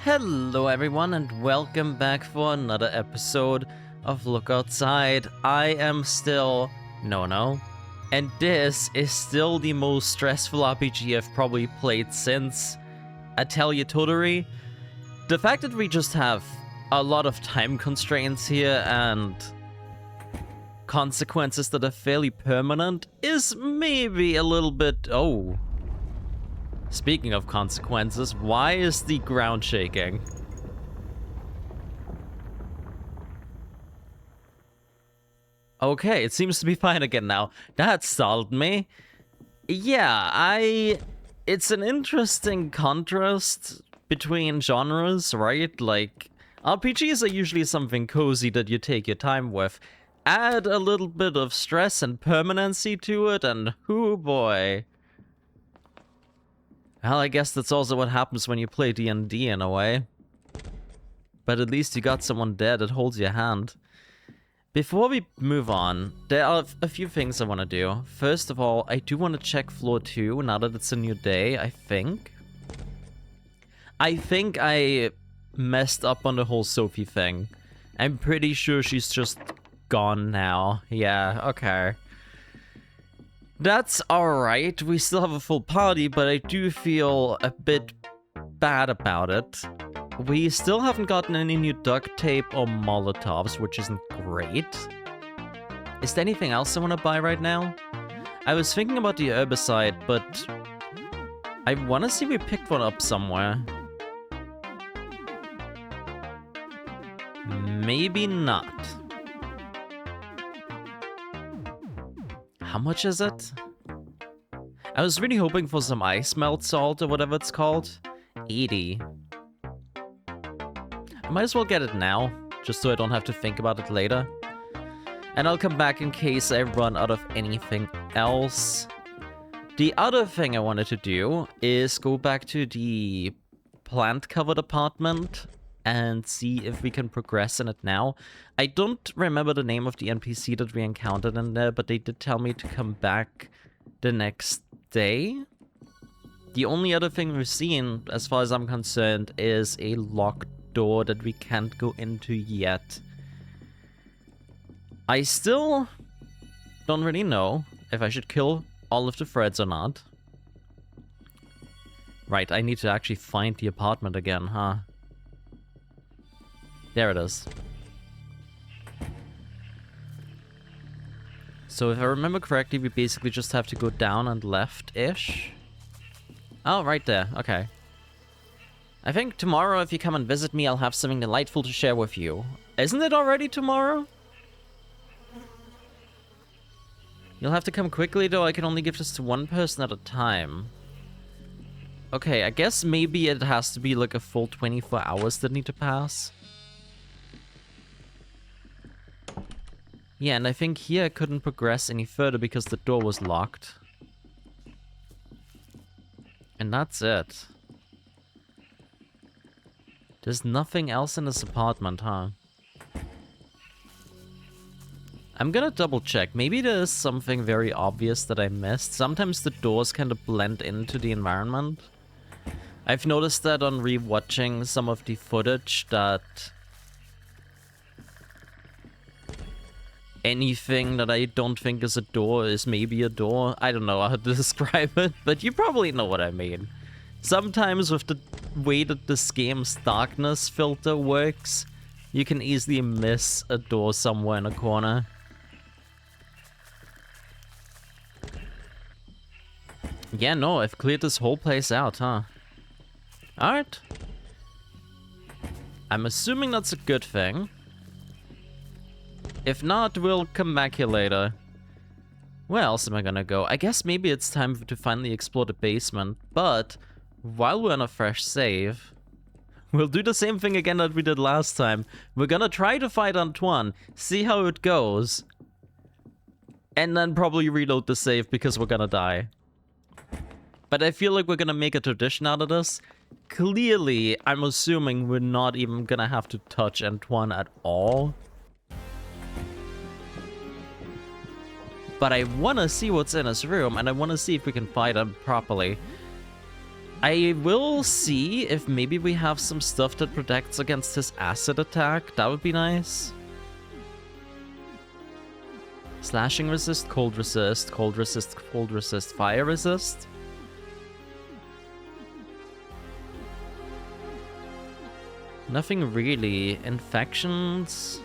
Hello everyone and welcome back for another episode of Look Outside. I am still No, and this is still the most stressful RPG I've probably played since Atelier Totally. The fact that we just have a lot of time constraints here and consequences that are fairly permanent is maybe a little bit... Oh. Speaking of consequences, why is the ground shaking? Okay, it seems to be fine again now. That startled me. Yeah, it's an interesting contrast between genres, right? Like, RPGs are usually something cozy that you take your time with. Add a little bit of stress and permanency to it, and hoo boy. Well, I guess that's also what happens when you play D&D in a way. But at least you got someone there that holds your hand. Before we move on, there are a few things I want to do. First of all, I do want to check floor 2 now that it's a new day, I think. I think I messed up on the whole Sophie thing. I'm pretty sure she's just gone now. Yeah, okay. That's alright, we still have a full party, but I do feel a bit bad about it. We still haven't gotten any new duct tape or Molotovs, which isn't great. Is there anything else I want to buy right now? I was thinking about the herbicide, but I want to see if we picked one up somewhere. Maybe not. How much is it? I was really hoping for some ice melt salt or whatever it's called. 80. I might as well get it now, just so I don't have to think about it later. And I'll come back in case I run out of anything else. The other thing I wanted to do is go back to the plant-covered apartment and see if we can progress in it now. I don't remember the name of the NPC that we encountered in there, but they did tell me to come back the next day. The only other thing we've seen, as far as I'm concerned, is a locked door that we can't go into yet. I still don't really know if I should kill all of the threads or not. Right, I need to actually find the apartment again, huh? There it is. So if I remember correctly, we basically just have to go down and left-ish. Oh, right there. Okay. I think tomorrow, if you come and visit me, I'll have something delightful to share with you. Isn't it already tomorrow? You'll have to come quickly, though. I can only give this to one person at a time. Okay, I guess maybe it has to be like a full 24 hours that need to pass. Yeah, and I think here I couldn't progress any further because the door was locked. And that's it. There's nothing else in this apartment, huh? I'm gonna double check. Maybe there's something very obvious that I missed. Sometimes the doors kind of blend into the environment. I've noticed that on rewatching some of the footage that anything that I don't think is a door is maybe a door. I don't know how to describe it, but you probably know what I mean. Sometimes with the way that this game's darkness filter works, you can easily miss a door somewhere in a corner. Yeah, no, I've cleared this whole place out, huh? Alright. I'm assuming that's a good thing. If not, we'll come back here later. Where else am I gonna go? I guess maybe it's time to finally explore the basement, but while we're on a fresh save, we'll do the same thing again that we did last time. We're gonna try to fight Antoine, see how it goes, and then probably reload the save because we're gonna die. But I feel like we're gonna make a tradition out of this. Clearly, I'm assuming we're not even gonna have to touch Antoine at all. But I want to see what's in his room, and I want to see if we can fight him properly. I will see if maybe we have some stuff that protects against his acid attack. That would be nice. Slashing resist, cold resist, cold resist, cold resist, fire resist. Nothing really. Infections?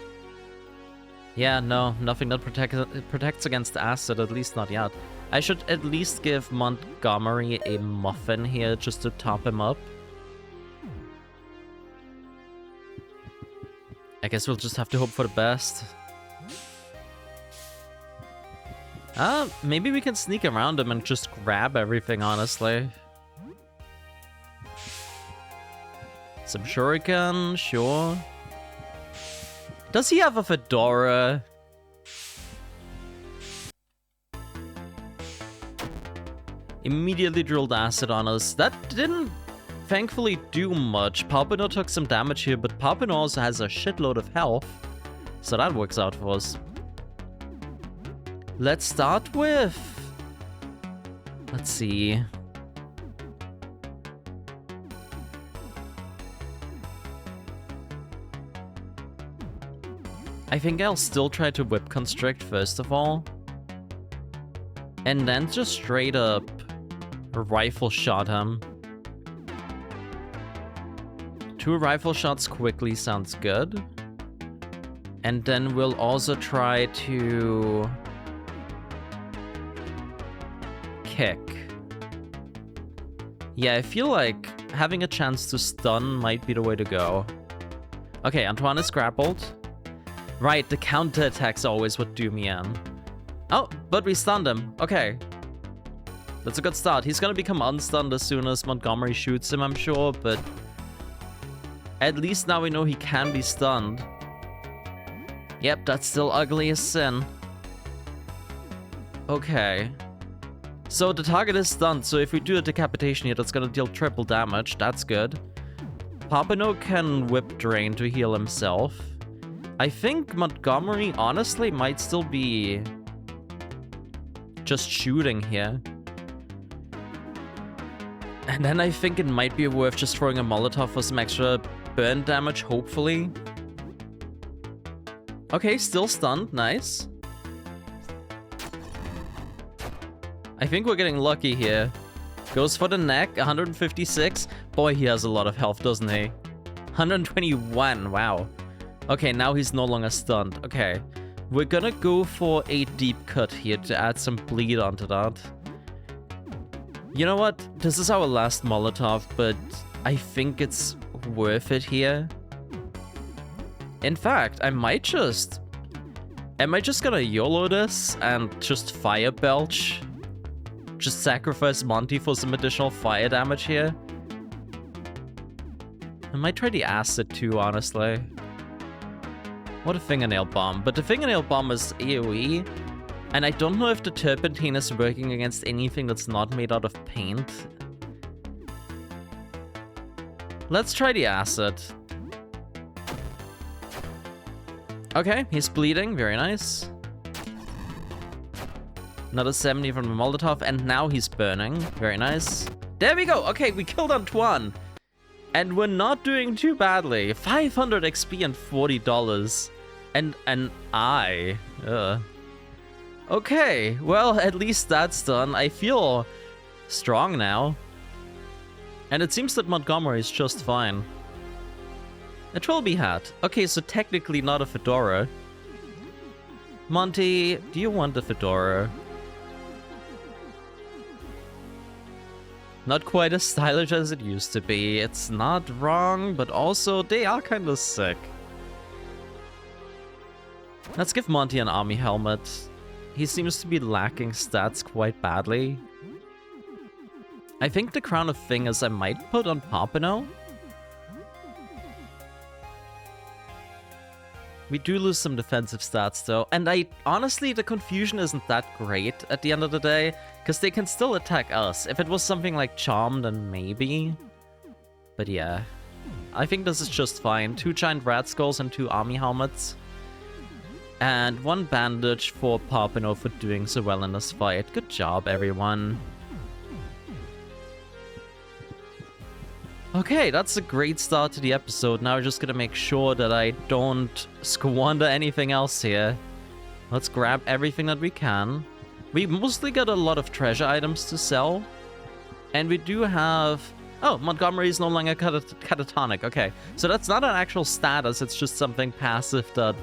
Yeah, no, nothing that protects against acid, at least not yet. I should at least give Montgomery a muffin here just to top him up. I guess we'll just have to hope for the best. Maybe we can sneak around him and just grab everything, honestly. Some shuriken, sure. Does he have a fedora? Immediately drilled acid on us. That didn't thankfully do much. Papino took some damage here, but Papino also has a shitload of health. So that works out for us. Let's start with... Let's see. I think I'll still try to whip constrict first of all. And then just straight up rifle shot him. 2 rifle shots quickly sounds good. And then we'll also try to kick. Yeah, I feel like having a chance to stun might be the way to go. Okay, Antoine is grappled. Right, the counterattack's always what do me in. Oh, but we stunned him. Okay. That's a good start. He's gonna become unstunned as soon as Montgomery shoots him, I'm sure, but... At least now we know he can be stunned. Yep, that's still ugly as sin. Okay. So the target is stunned, so if we do a decapitation here, that's gonna deal triple damage. That's good. Papino can whip drain to heal himself. I think Montgomery, honestly, might still be just shooting here. And then I think it might be worth just throwing a Molotov for some extra burn damage, hopefully. Okay, still stunned. Nice. I think we're getting lucky here. Goes for the neck, 156. Boy, he has a lot of health, doesn't he? 121, wow. Okay, now he's no longer stunned. Okay, we're gonna go for a deep cut here to add some bleed onto that. You know what? This is our last Molotov, but I think it's worth it here. In fact, I might just gonna YOLO this and just fire belch. Just sacrifice Monty for some additional fire damage here. I might try the acid too, honestly. What a fingernail bomb. But the fingernail bomb is AoE. And I don't know if the turpentine is working against anything that's not made out of paint. Let's try the acid. Okay, he's bleeding. Very nice. Another 70 from the Molotov, and now he's burning. Very nice. There we go! Okay, we killed Antoine. And we're not doing too badly. 500 XP and $40. And an eye. Okay, well, at least that's done. I feel strong now. And it seems that Montgomery is just fine. A Trilby hat. Okay, so technically not a fedora. Monty, do you want a fedora? Not quite as stylish as it used to be. It's not wrong, but also they are kind of sick. Let's give Monty an army helmet. He seems to be lacking stats quite badly. I think the crown of fingers I might put on Papino. We do lose some defensive stats though, and honestly, the confusion isn't that great at the end of the day, because they can still attack us. If it was something like Charm, then maybe. But yeah, I think this is just fine. 2 giant rat skulls and 2 army helmets. And 1 bandage for Papino for doing so well in this fight. Good job, everyone. Okay, that's a great start to the episode. Now we're just gonna make sure that I don't squander anything else here. Let's grab everything that we can. We mostly got a lot of treasure items to sell. And we do have... Oh, Montgomery is no longer catatonic. Okay, so that's not an actual status. It's just something passive that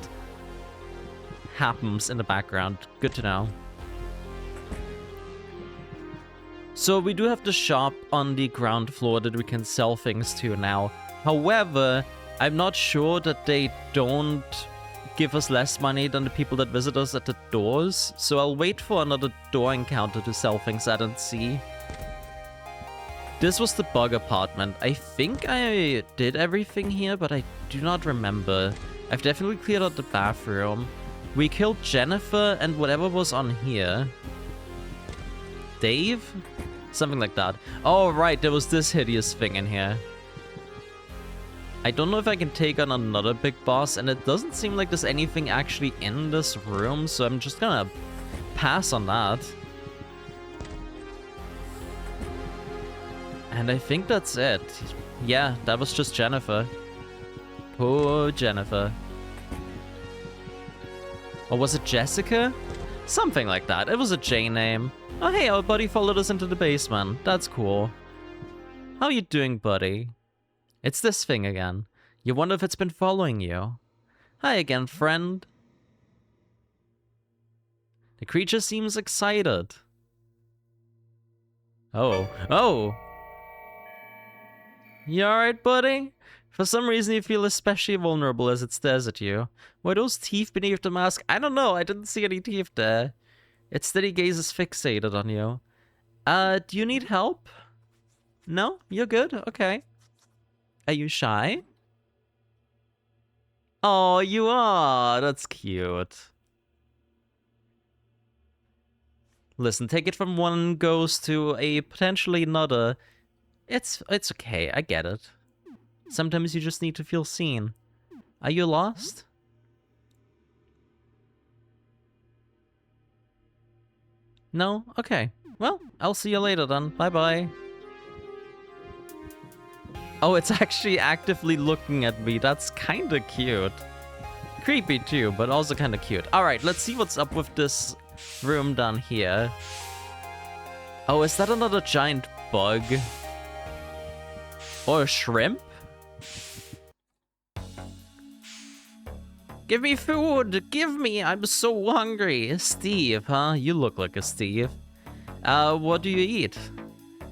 happens in the background. Good to know. So we do have the shop on the ground floor that we can sell things to now. However, I'm not sure that they don't give us less money than the people that visit us at the doors. So I'll wait for another door encounter to sell things at and see. This was the bug apartment. I think I did everything here, but I do not remember. I've definitely cleared out the bathroom. We killed Jennifer and whatever was on here. Dave? Something like that. Oh, right, there was this hideous thing in here. I don't know if I can take on another big boss, and it doesn't seem like there's anything actually in this room, so I'm just gonna pass on that. And I think that's it. Yeah, that was just Jennifer. Poor Jennifer. Or was it Jessica? Something like that. It was a J name. Oh hey, our buddy followed us into the basement. That's cool. How you doing, buddy? It's this thing again. You wonder if it's been following you. Hi again, friend. The creature seems excited. Oh. Oh! You alright, buddy? For some reason you feel especially vulnerable as it stares at you. Were those teeth beneath the mask? I don't know, I didn't see any teeth there. Its steady gaze is fixated on you. Do you need help? No? You're good? Okay. Are you shy? Oh, you are! That's cute. Listen, take it from one ghost to a potentially another. It's okay, I get it. Sometimes you just need to feel seen. Are you lost? No? Okay. Well, I'll see you later then. Bye-bye. Oh, it's actually actively looking at me. That's kinda cute. Creepy too, but also kinda cute. Alright, let's see what's up with this room down here. Oh, is that another giant bug? Or a shrimp? Give me food! Give me! I'm so hungry! Steve, huh? You look like a Steve. What do you eat?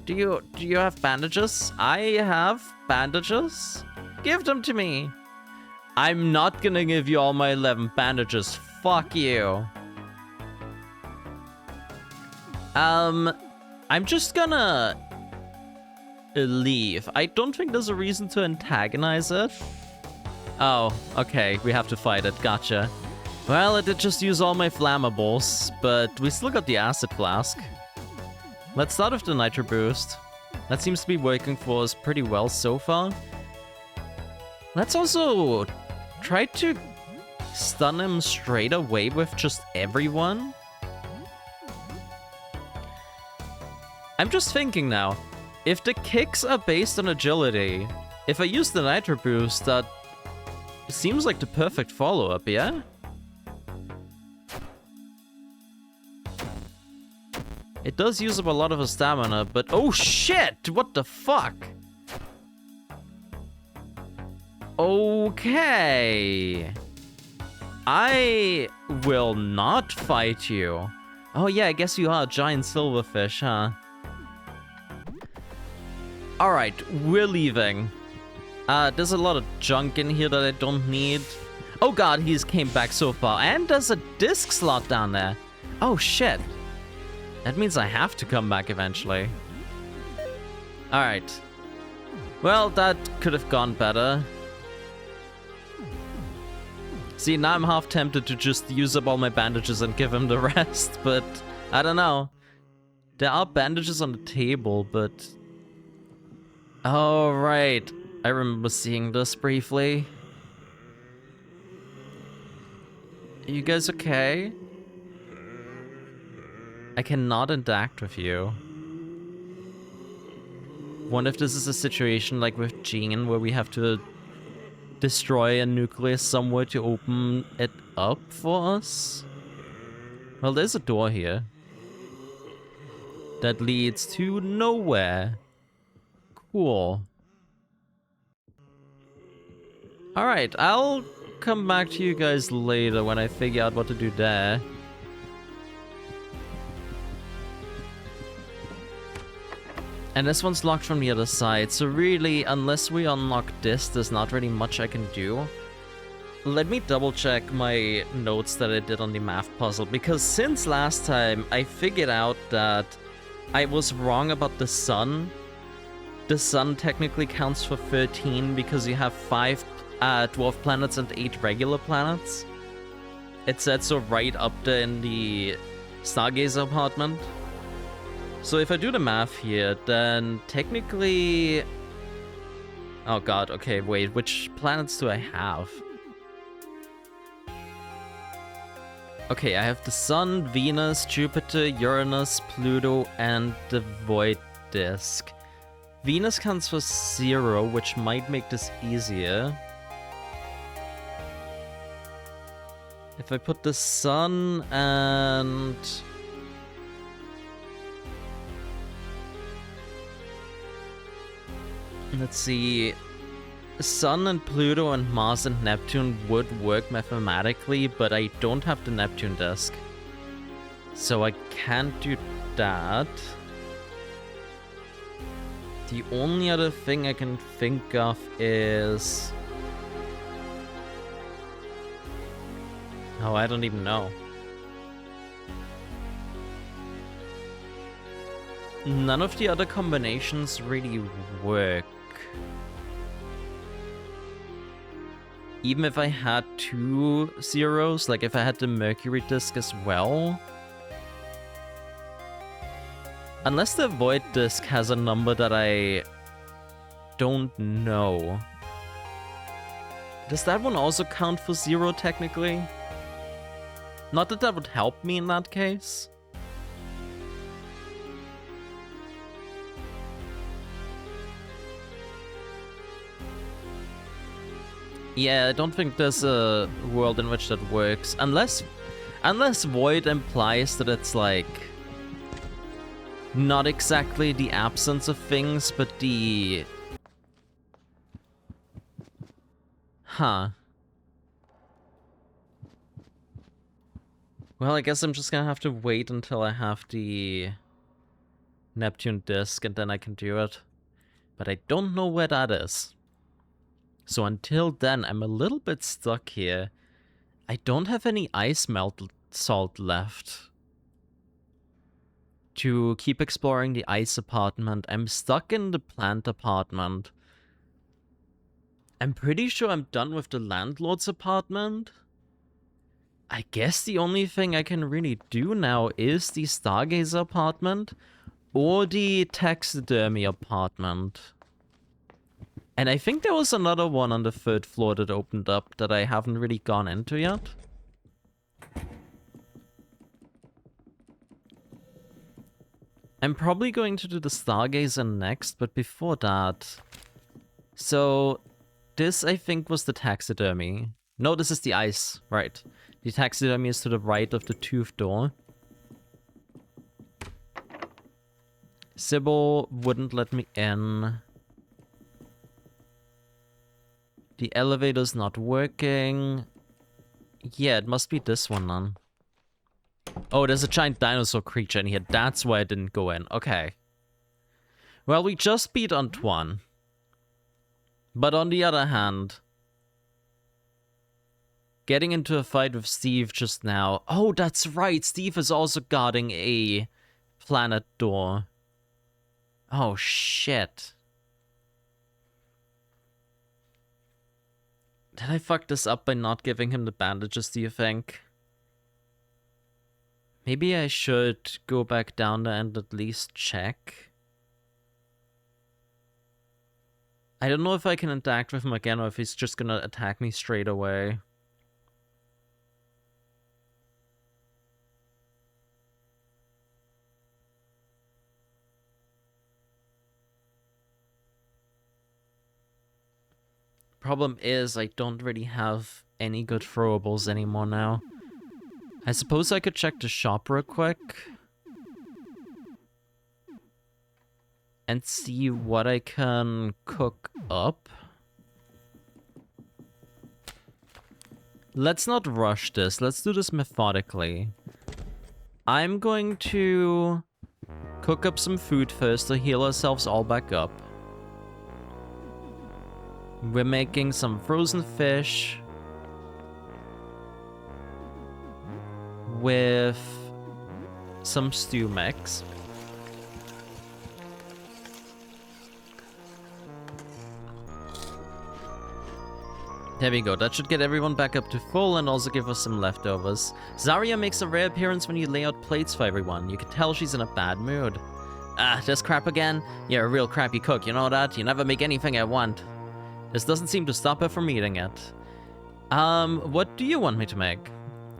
Do you have bandages? I have bandages? Give them to me! I'm not gonna give you all my 11 bandages. Fuck you. I'm just gonna leave. I don't think there's a reason to antagonize it. Oh, okay, we have to fight it, gotcha. Well, I did just use all my flammables, but we still got the acid flask. Let's start with the nitro boost. That seems to be working for us pretty well so far. Let's also try to stun him straight away with just everyone. I'm just thinking now, if the kicks are based on agility, if I use the nitro boost, that seems like the perfect follow-up, yeah? It does use up a lot of his stamina, but oh shit! What the fuck? Okay. I will not fight you. Oh yeah, I guess you are a giant silverfish, huh? Alright, we're leaving. There's a lot of junk in here that I don't need. Oh god, he's came back so far. And there's a disc slot down there. Oh shit. That means I have to come back eventually. Alright. Well, that could have gone better. See, now I'm half tempted to just use up all my bandages and give him the rest, but I don't know. There are bandages on the table, but... Oh, right. I remember seeing this briefly. Are you guys okay? I cannot interact with you. Wonder if this is a situation like with Jean where we have to destroy a nucleus somewhere to open it up for us? Well, there's a door here that leads to nowhere. Cool. Alright, I'll come back to you guys later when I figure out what to do there. And this one's locked from the other side, so really, unless we unlock this, there's not really much I can do. Let me double check my notes that I did on the math puzzle, because since last time, I figured out that I was wrong about the sun. The sun technically counts for 13 because you have 5 dwarf planets and 8 regular planets. It said so right up there in the Stargazer apartment. So if I do the math here, then technically... Oh god, okay, wait, which planets do I have? Okay, I have the Sun, Venus, Jupiter, Uranus, Pluto, and the Void Disk. Venus counts for 0, which might make this easier. If I put the Sun and... Let's see... Sun and Pluto and Mars and Neptune would work mathematically, but I don't have the Neptune disk. So I can't do that. The only other thing I can think of is... Oh, I don't even know. None of the other combinations really work. Even if I had 2 zeros, like if I had the Mercury disk as well. Unless the Void disk has a number that I don't know. Does that one also count for 0 technically? Not that that would help me in that case. Yeah, I don't think there's a world in which that works. Unless Void implies that it's like... not exactly the absence of things, but the... Huh. Well, I guess I'm just gonna have to wait until I have the Neptune disk and then I can do it. But I don't know where that is. So until then, I'm a little bit stuck here. I don't have any ice melt salt left to keep exploring the ice apartment. I'm stuck in the plant apartment. I'm pretty sure I'm done with the landlord's apartment. I guess the only thing I can really do now is the Stargazer apartment or the taxidermy apartment. And I think there was another one on the 3rd floor that opened up that I haven't really gone into yet. I'm probably going to do the Stargazer next, but before that... So, this I think was the taxidermy. No, this is the ice, right. The taxidermy is to the right of the tooth door. Sybil wouldn't let me in. The elevator's not working. Yeah, it must be this one then. Oh, there's a giant dinosaur creature in here. That's why I didn't go in. Okay. Well, we just beat Antoine. But on the other hand... getting into a fight with Steve just now... Oh, that's right! Steve is also guarding a planet door. Oh, shit. Did I fuck this up by not giving him the bandages, do you think? Maybe I should go back down there and at least check. I don't know if I can interact with him again or if he's just gonna attack me straight away. Problem is, I don't really have any good throwables anymore now. I suppose I could check the shop real quick. And see what I can cook up. Let's not rush this. Let's do this methodically. I'm going to cook up some food first to heal ourselves all back up. We're making some frozen fish with some stew mix. There we go, that should get everyone back up to full and also give us some leftovers. Zarya makes a rare appearance when you lay out plates for everyone. You can tell she's in a bad mood. Ah, this crap again? You're a real crappy cook, you know that? You never make anything I want. This doesn't seem to stop her from eating it. What do you want me to make?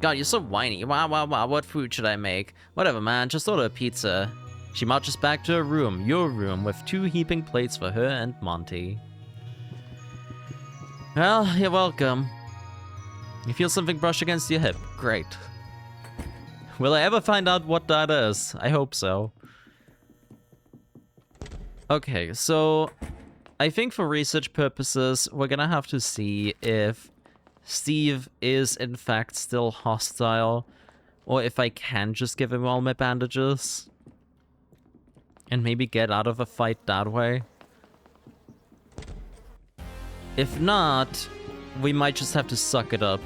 God, you're so whiny. Wow, what food should I make? Whatever, man, just order a pizza. She marches back to her room, your room, with 2 heaping plates for her and Monty. Well, you're welcome. You feel something brush against your hip. Great. Will I ever find out what that is? I hope so. Okay, so I think for research purposes, we're gonna have to see if Steve is in fact still hostile, or if I can just give him all my bandages and maybe get out of a fight that way. If not, we might just have to suck it up.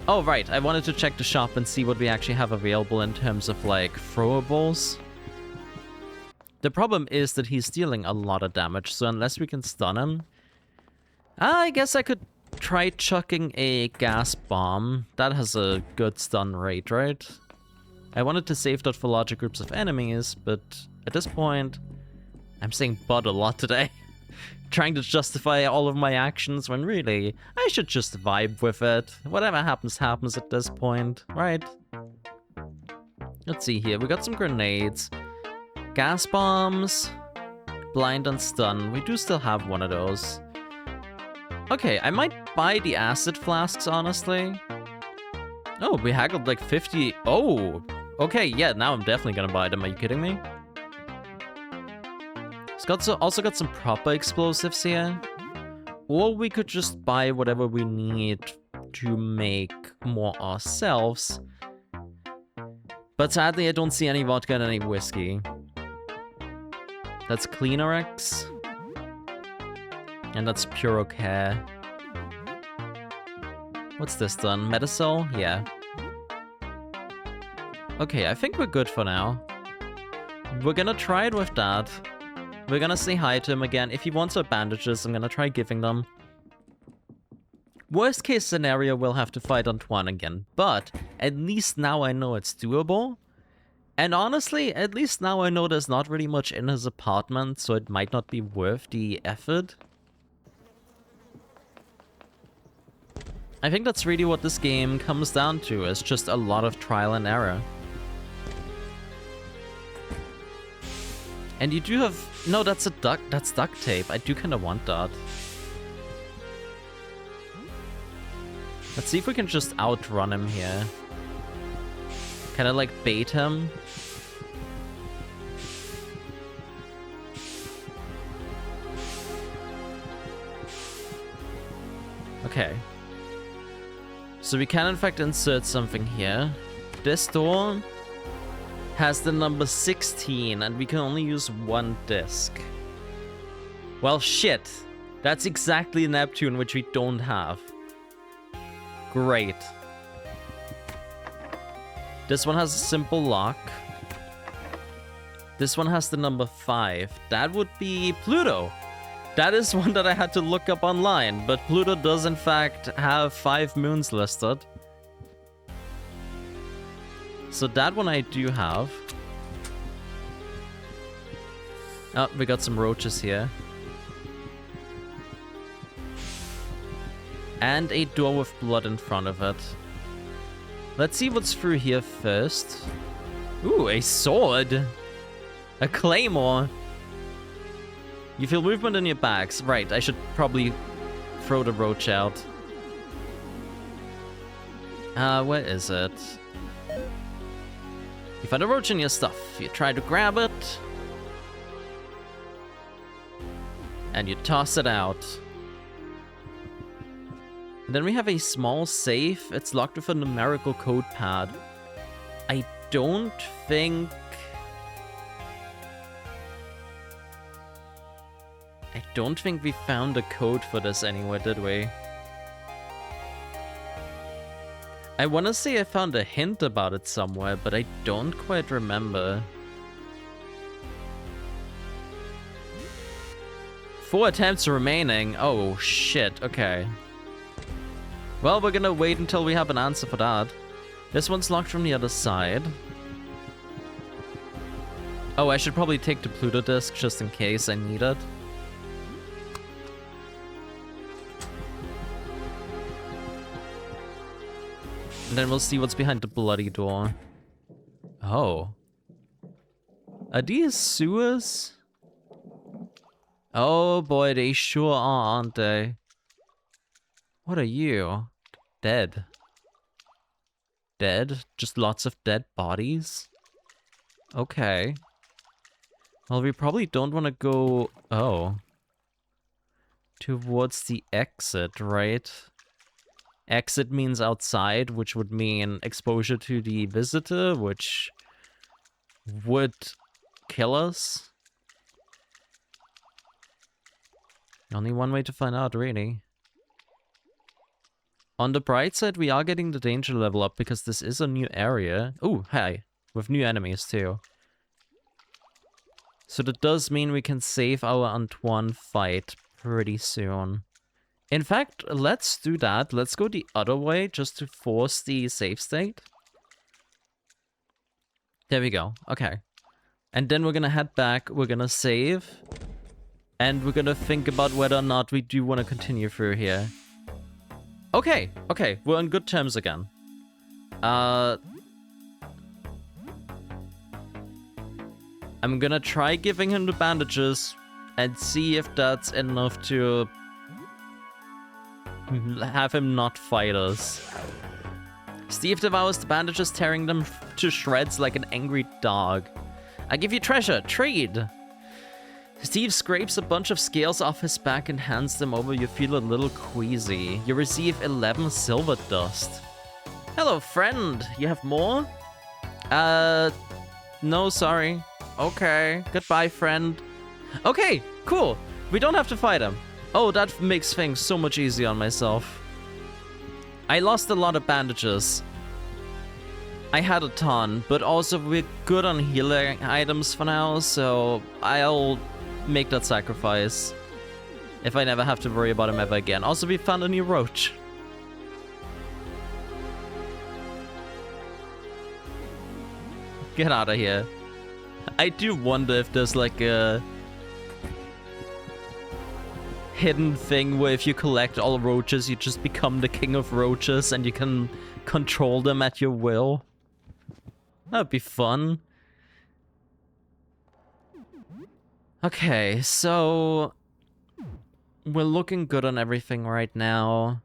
Oh, right, I wanted to check the shop and see what we actually have available in terms of, like, throwables. The problem is that he's dealing a lot of damage, so unless we can stun him... I guess I could try chucking a gas bomb. That has a good stun rate, right? I wanted to save that for larger groups of enemies, but at this point... I'm saying "but" a lot today. Trying to justify all of my actions when really, I should just vibe with it. Whatever happens, happens at this point, right? Let's see here, we got some grenades. Gas bombs, blind and stun. We do still have one of those. Okay, I might buy the acid flasks, honestly. Oh, we haggled like 50. Oh, okay, yeah, now I'm definitely gonna buy them. Are you kidding me? It's also got some proper explosives here. Or we could just buy whatever we need to make more ourselves. But sadly, I don't see any vodka and any whiskey. That's Cleanerex. And that's Purocare. What's this done? Medicel? Yeah. Okay, I think we're good for now. We're gonna try it with that. We're gonna say hi to him again. If he wants our bandages, I'm gonna try giving them. Worst case scenario, we'll have to fight Antoine again. But at least now I know it's doable. And honestly, at least now I know there's not really much in his apartment, so it might not be worth the effort. I think that's really what this game comes down to. It's just a lot of trial and error. And you do have... No, that's that's duct tape. I do kind of want that. Let's see if we can just outrun him here. Kind of like bait him. Okay. So we can in fact insert something here. This door has the number 16 and we can only use 1 disc. Well, shit. That's exactly Neptune, which we don't have. Great. This one has a simple lock. This one has the number 5. That would be Pluto. That is one that I had to look up online, but Pluto does in fact have 5 moons listed. So that one I do have. Oh, we got some roaches here. And a door with blood in front of it. Let's see what's through here first. Ooh, a sword! A claymore! You feel movement in your backs. Right, I should probably throw the roach out. Where is it? You find a roach in your stuff. You try to grab it. And you toss it out. And then we have a small safe. It's locked with a numerical code pad. I don't think we found a code for this anywhere, did we? I want to say I found a hint about it somewhere, but I don't quite remember. 4 attempts remaining. Oh, shit. Okay. Well, we're gonna wait until we have an answer for that. This one's locked from the other side. Oh, I should probably take the Pluto disc just in case I need it. And then we'll see what's behind the bloody door. Oh. Are these sewers? Oh boy, they sure are, aren't they? What are you? Dead. Dead? Just lots of dead bodies? Okay. Well, we probably don't want to go... Oh. Towards the exit, right? Exit means outside, which would mean exposure to the visitor, which would kill us. Only one way to find out, really. On the bright side, we are getting the danger level up because this is a new area. Oh, hey, with new enemies too. So that does mean we can save our Antoine fight pretty soon. In fact, let's do that. Let's go the other way just to force the save state. There we go. Okay. And then we're gonna head back. We're gonna save. And we're gonna think about whether or not we do want to continue through here. Okay. Okay. We're on good terms again. I'm gonna try giving him the bandages and see if that's enough to have him not fight us. Steve devours the bandages, tearing them to shreds like an angry dog. I give you treasure. Trade. Steve scrapes a bunch of scales off his back and hands them over. You feel a little queasy. You receive 11 silver dust. Hello, friend. You have more? No, sorry. Okay. Goodbye, friend. Okay, cool. We don't have to fight him. Oh, that makes things so much easier on myself. I lost a lot of bandages. I had a ton, but also we're good on healing items for now, so I'll make that sacrifice if I never have to worry about him ever again. Also, we found a new roach. Get out of here. I do wonder if there's like a hidden thing where if you collect all roaches, you just become the king of roaches and you can control them at your will. That'd be fun. Okay, so we're looking good on everything right now.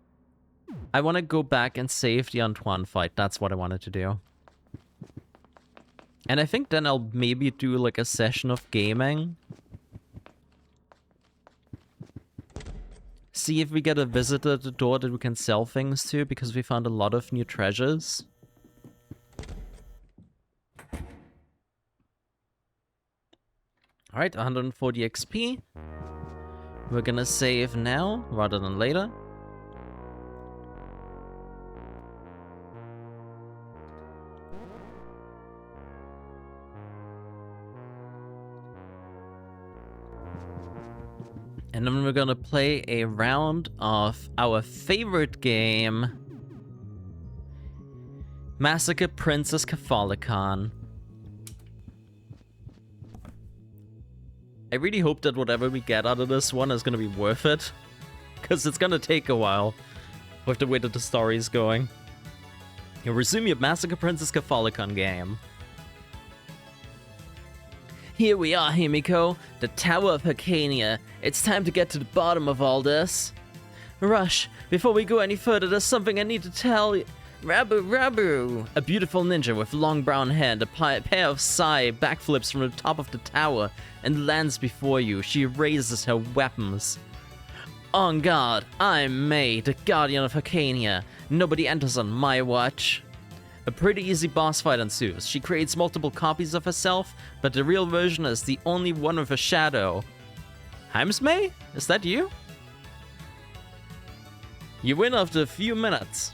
I want to go back and save the Antoine fight. That's what I wanted to do. And I think then I'll maybe do like a session of gaming. See if we get a visitor at the door that we can sell things to, because we found a lot of new treasures. Alright, 140 XP. We're gonna save now, rather than later. And then we're gonna play a round of our favorite game, Massacre Princess Catholicon. I really hope that whatever we get out of this one is gonna be worth it, because it's gonna take a while with the way that the story is going. You resume your Massacre Princess Catholicon game. Here we are, Himiko, the Tower of Hyrcania. It's time to get to the bottom of all this. Rush, before we go any further, there's something I need to tell you. Rabu! A beautiful ninja with long brown hair and a pair of sai backflips from the top of the tower and lands before you. She raises her weapons. On guard, I'm May, the guardian of Arcania. Nobody enters on my watch. A pretty easy boss fight ensues. She creates multiple copies of herself, but the real version is the only one with a shadow. Heims May? Is that you? You win after a few minutes.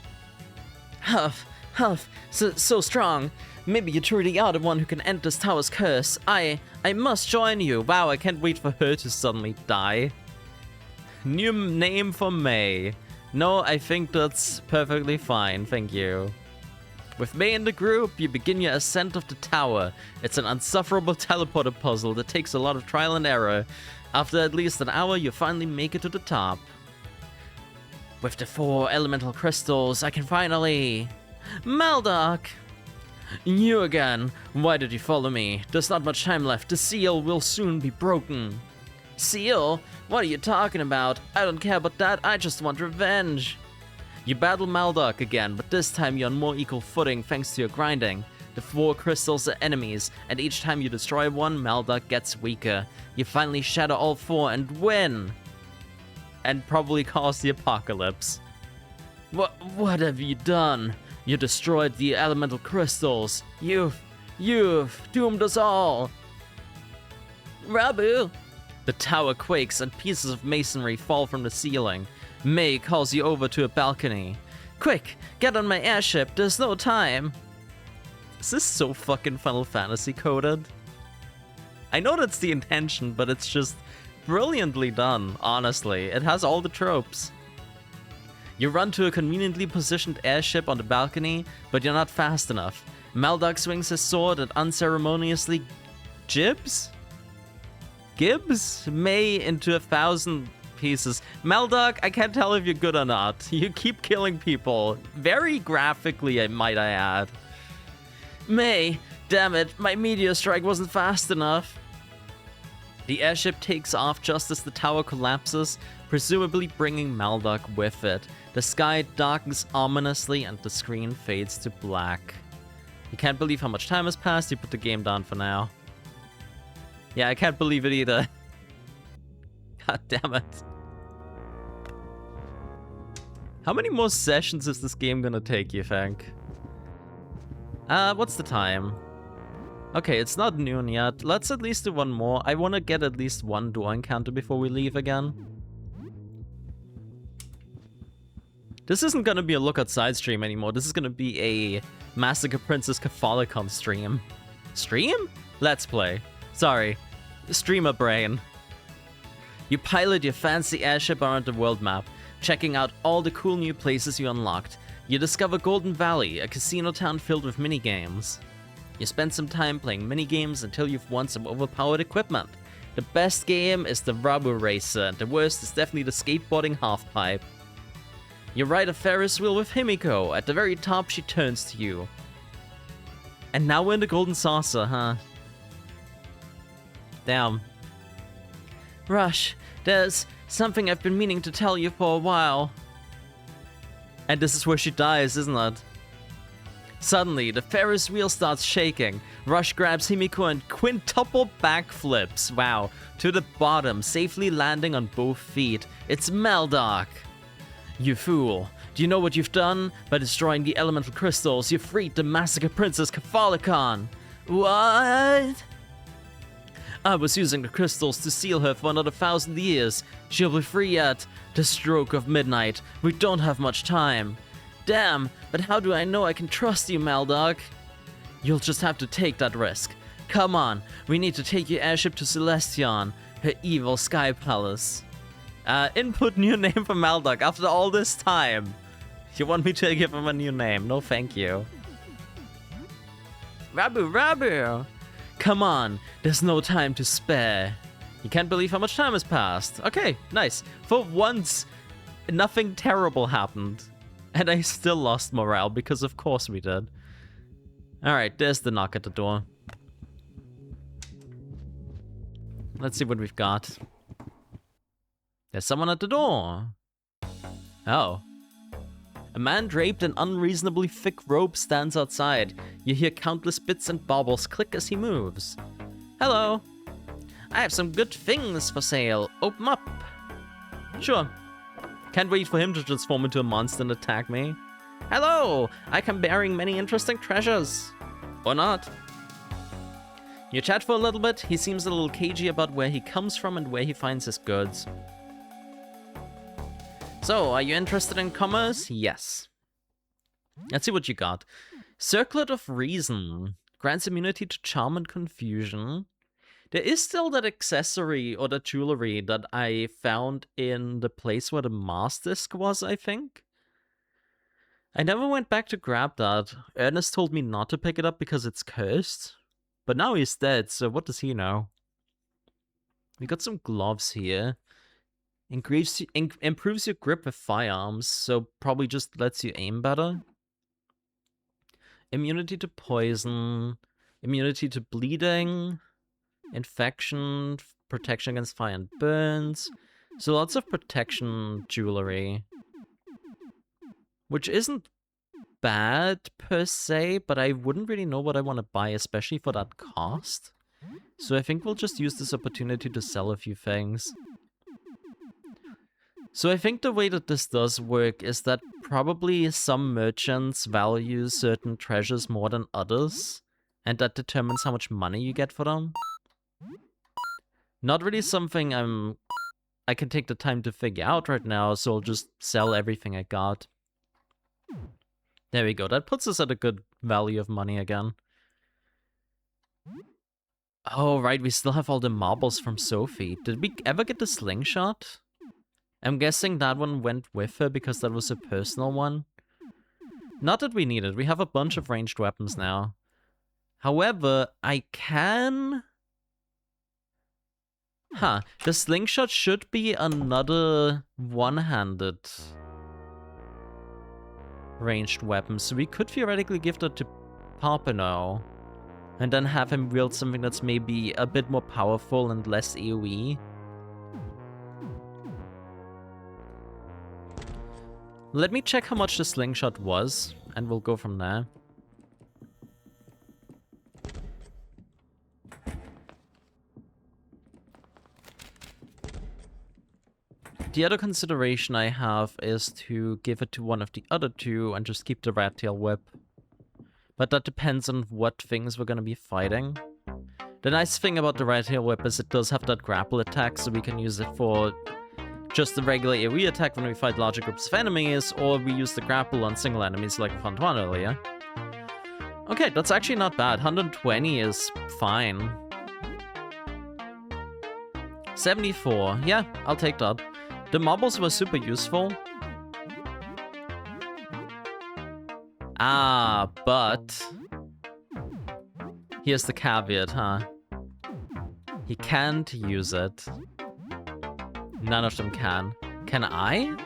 Huff, so strong. Maybe you truly are the one who can end this tower's curse. I must join you. Wow, I can't wait for her to suddenly die. New name for May. No, I think that's perfectly fine, thank you. With May in the group, you begin your ascent of the tower. It's an unsufferable teleporter puzzle that takes a lot of trial and error. After at least an hour, you finally make it to the top. With the 4 elemental crystals, I can finally... Maldoc! You again. Why did you follow me? There's not much time left. The seal will soon be broken. Seal? What are you talking about? I don't care about that. I just want revenge. You battle Maldoc again, but this time you're on more equal footing thanks to your grinding. The 4 crystals are enemies, and each time you destroy one, Maldoc gets weaker. You finally shatter all 4 and win! And probably cause the apocalypse. What have you done? You destroyed the elemental crystals. You've doomed us all. Rabu! The tower quakes and pieces of masonry fall from the ceiling. May calls you over to a balcony. Quick, get on my airship, there's no time. Is this so fucking Final Fantasy coded? I know that's the intention, but it's just brilliantly done, honestly. It has all the tropes. You run to a conveniently positioned airship on the balcony, but you're not fast enough. Maldoc swings his sword and unceremoniously Gibbs May into 1,000 pieces. Maldoc, I can't tell if you're good or not. You keep killing people. Very graphically, might I add. May, damn it, my meteor strike wasn't fast enough. The airship takes off just as the tower collapses, presumably bringing Maldoc with it. The sky darkens ominously and the screen fades to black. You can't believe how much time has passed. You put the game down for now. Yeah, I can't believe it either. God damn it. How many more sessions is this game gonna take, you think? What's the time? Okay, it's not noon yet. Let's at least do one more. I want to get at least one door encounter before we leave again. This isn't gonna be a look outside stream anymore. This is gonna be a Massacre Princess Catholicon stream. Stream? Let's play. Sorry. Streamer brain. You pilot your fancy airship around the world map, checking out all the cool new places you unlocked. You discover Golden Valley, a casino town filled with minigames. You spend some time playing minigames until you've won some overpowered equipment. The best game is the Rubber Racer, and the worst is definitely the skateboarding halfpipe. You ride a Ferris wheel with Himiko. At the very top, she turns to you. And now we're in the Golden Saucer, huh? Damn. Rush, there's something I've been meaning to tell you for a while. And this is where she dies, isn't it? Suddenly, the Ferris wheel starts shaking. Rush grabs Himiko and quintuple backflips, wow, to the bottom, safely landing on both feet. It's Maldoc. You fool. Do you know what you've done? By destroying the elemental crystals, you freed the Massacre Princess Catholicon. What? I was using the crystals to seal her for another 1,000 years. She'll be free at the stroke of midnight. We don't have much time. Damn, but how do I know I can trust you, Maldoc? You'll just have to take that risk. Come on, we need to take your airship to Celestion, her evil sky palace. Input new name for Maldoc after all this time. You want me to give him a new name? No, thank you. Rabu! Come on, there's no time to spare. You can't believe how much time has passed. Okay, nice. For once, nothing terrible happened. And I still lost morale, because of course we did. Alright, there's the knock at the door. Let's see what we've got. There's someone at the door. Oh. A man draped in unreasonably thick robe stands outside. You hear countless bits and baubles click as he moves. Hello. I have some good things for sale. Open up. Sure. Can't wait for him to transform into a monster and attack me. Hello. I come bearing many interesting treasures. Or not. You chat for a little bit. He seems a little cagey about where he comes from and where he finds his goods. So, are you interested in commerce? Yes. Let's see what you got. Circlet of Reason. Grants immunity to charm and confusion. There is still that accessory or that jewelry that I found in the place where the mask disc was, I think. I never went back to grab that. Ernest told me not to pick it up because it's cursed. But now he's dead, so what does he know? We got some gloves here. Improves your grip with firearms, so probably just lets you aim better. Immunity to poison. Immunity to bleeding. Infection. Protection against fire and burns. So lots of protection jewelry. Which isn't bad per se, but I wouldn't really know what I want to buy, especially for that cost. So I think we'll just use this opportunity to sell a few things. So I think the way that this does work is that probably some merchants value certain treasures more than others, and that determines how much money you get for them. Not really something I can take the time to figure out right now, so I'll just sell everything I got. There we go, that puts us at a good value of money again. Oh right, we still have all the marbles from Sophie. Did we ever get the slingshot? I'm guessing that one went with her because that was a personal one. Not that we need it, we have a bunch of ranged weapons now. However, I can... the slingshot should be another one-handed ranged weapon, so we could theoretically give that to Papineau. And then have him wield something that's maybe a bit more powerful and less AoE. Let me check how much the slingshot was, and we'll go from there. The other consideration I have is to give it to one of the other two and just keep the rat tail whip. But that depends on what things we're gonna be fighting. The nice thing about the rat tail whip is it does have that grapple attack, so we can use it for just the regular AoE attack when we fight larger groups of enemies, or we use the grapple on single enemies like Antoine earlier. Okay, that's actually not bad. 120 is fine. 74. Yeah, I'll take that. The marbles were super useful. Ah, but... here's the caveat, huh? He can't use it. None of them can. Can I?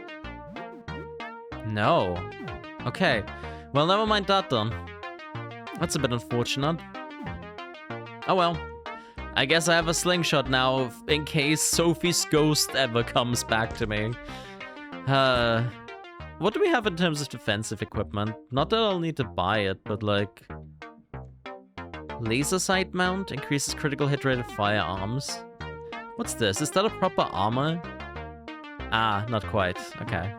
No. Okay. Well, never mind that then. That's a bit unfortunate. Oh well. I guess I have a slingshot now in case Sophie's ghost ever comes back to me. What do we have in terms of defensive equipment? Not that I'll need to buy it, but like... laser sight mount increases critical hit rate of firearms. What's this? Is that a proper armor? Ah, not quite. Okay.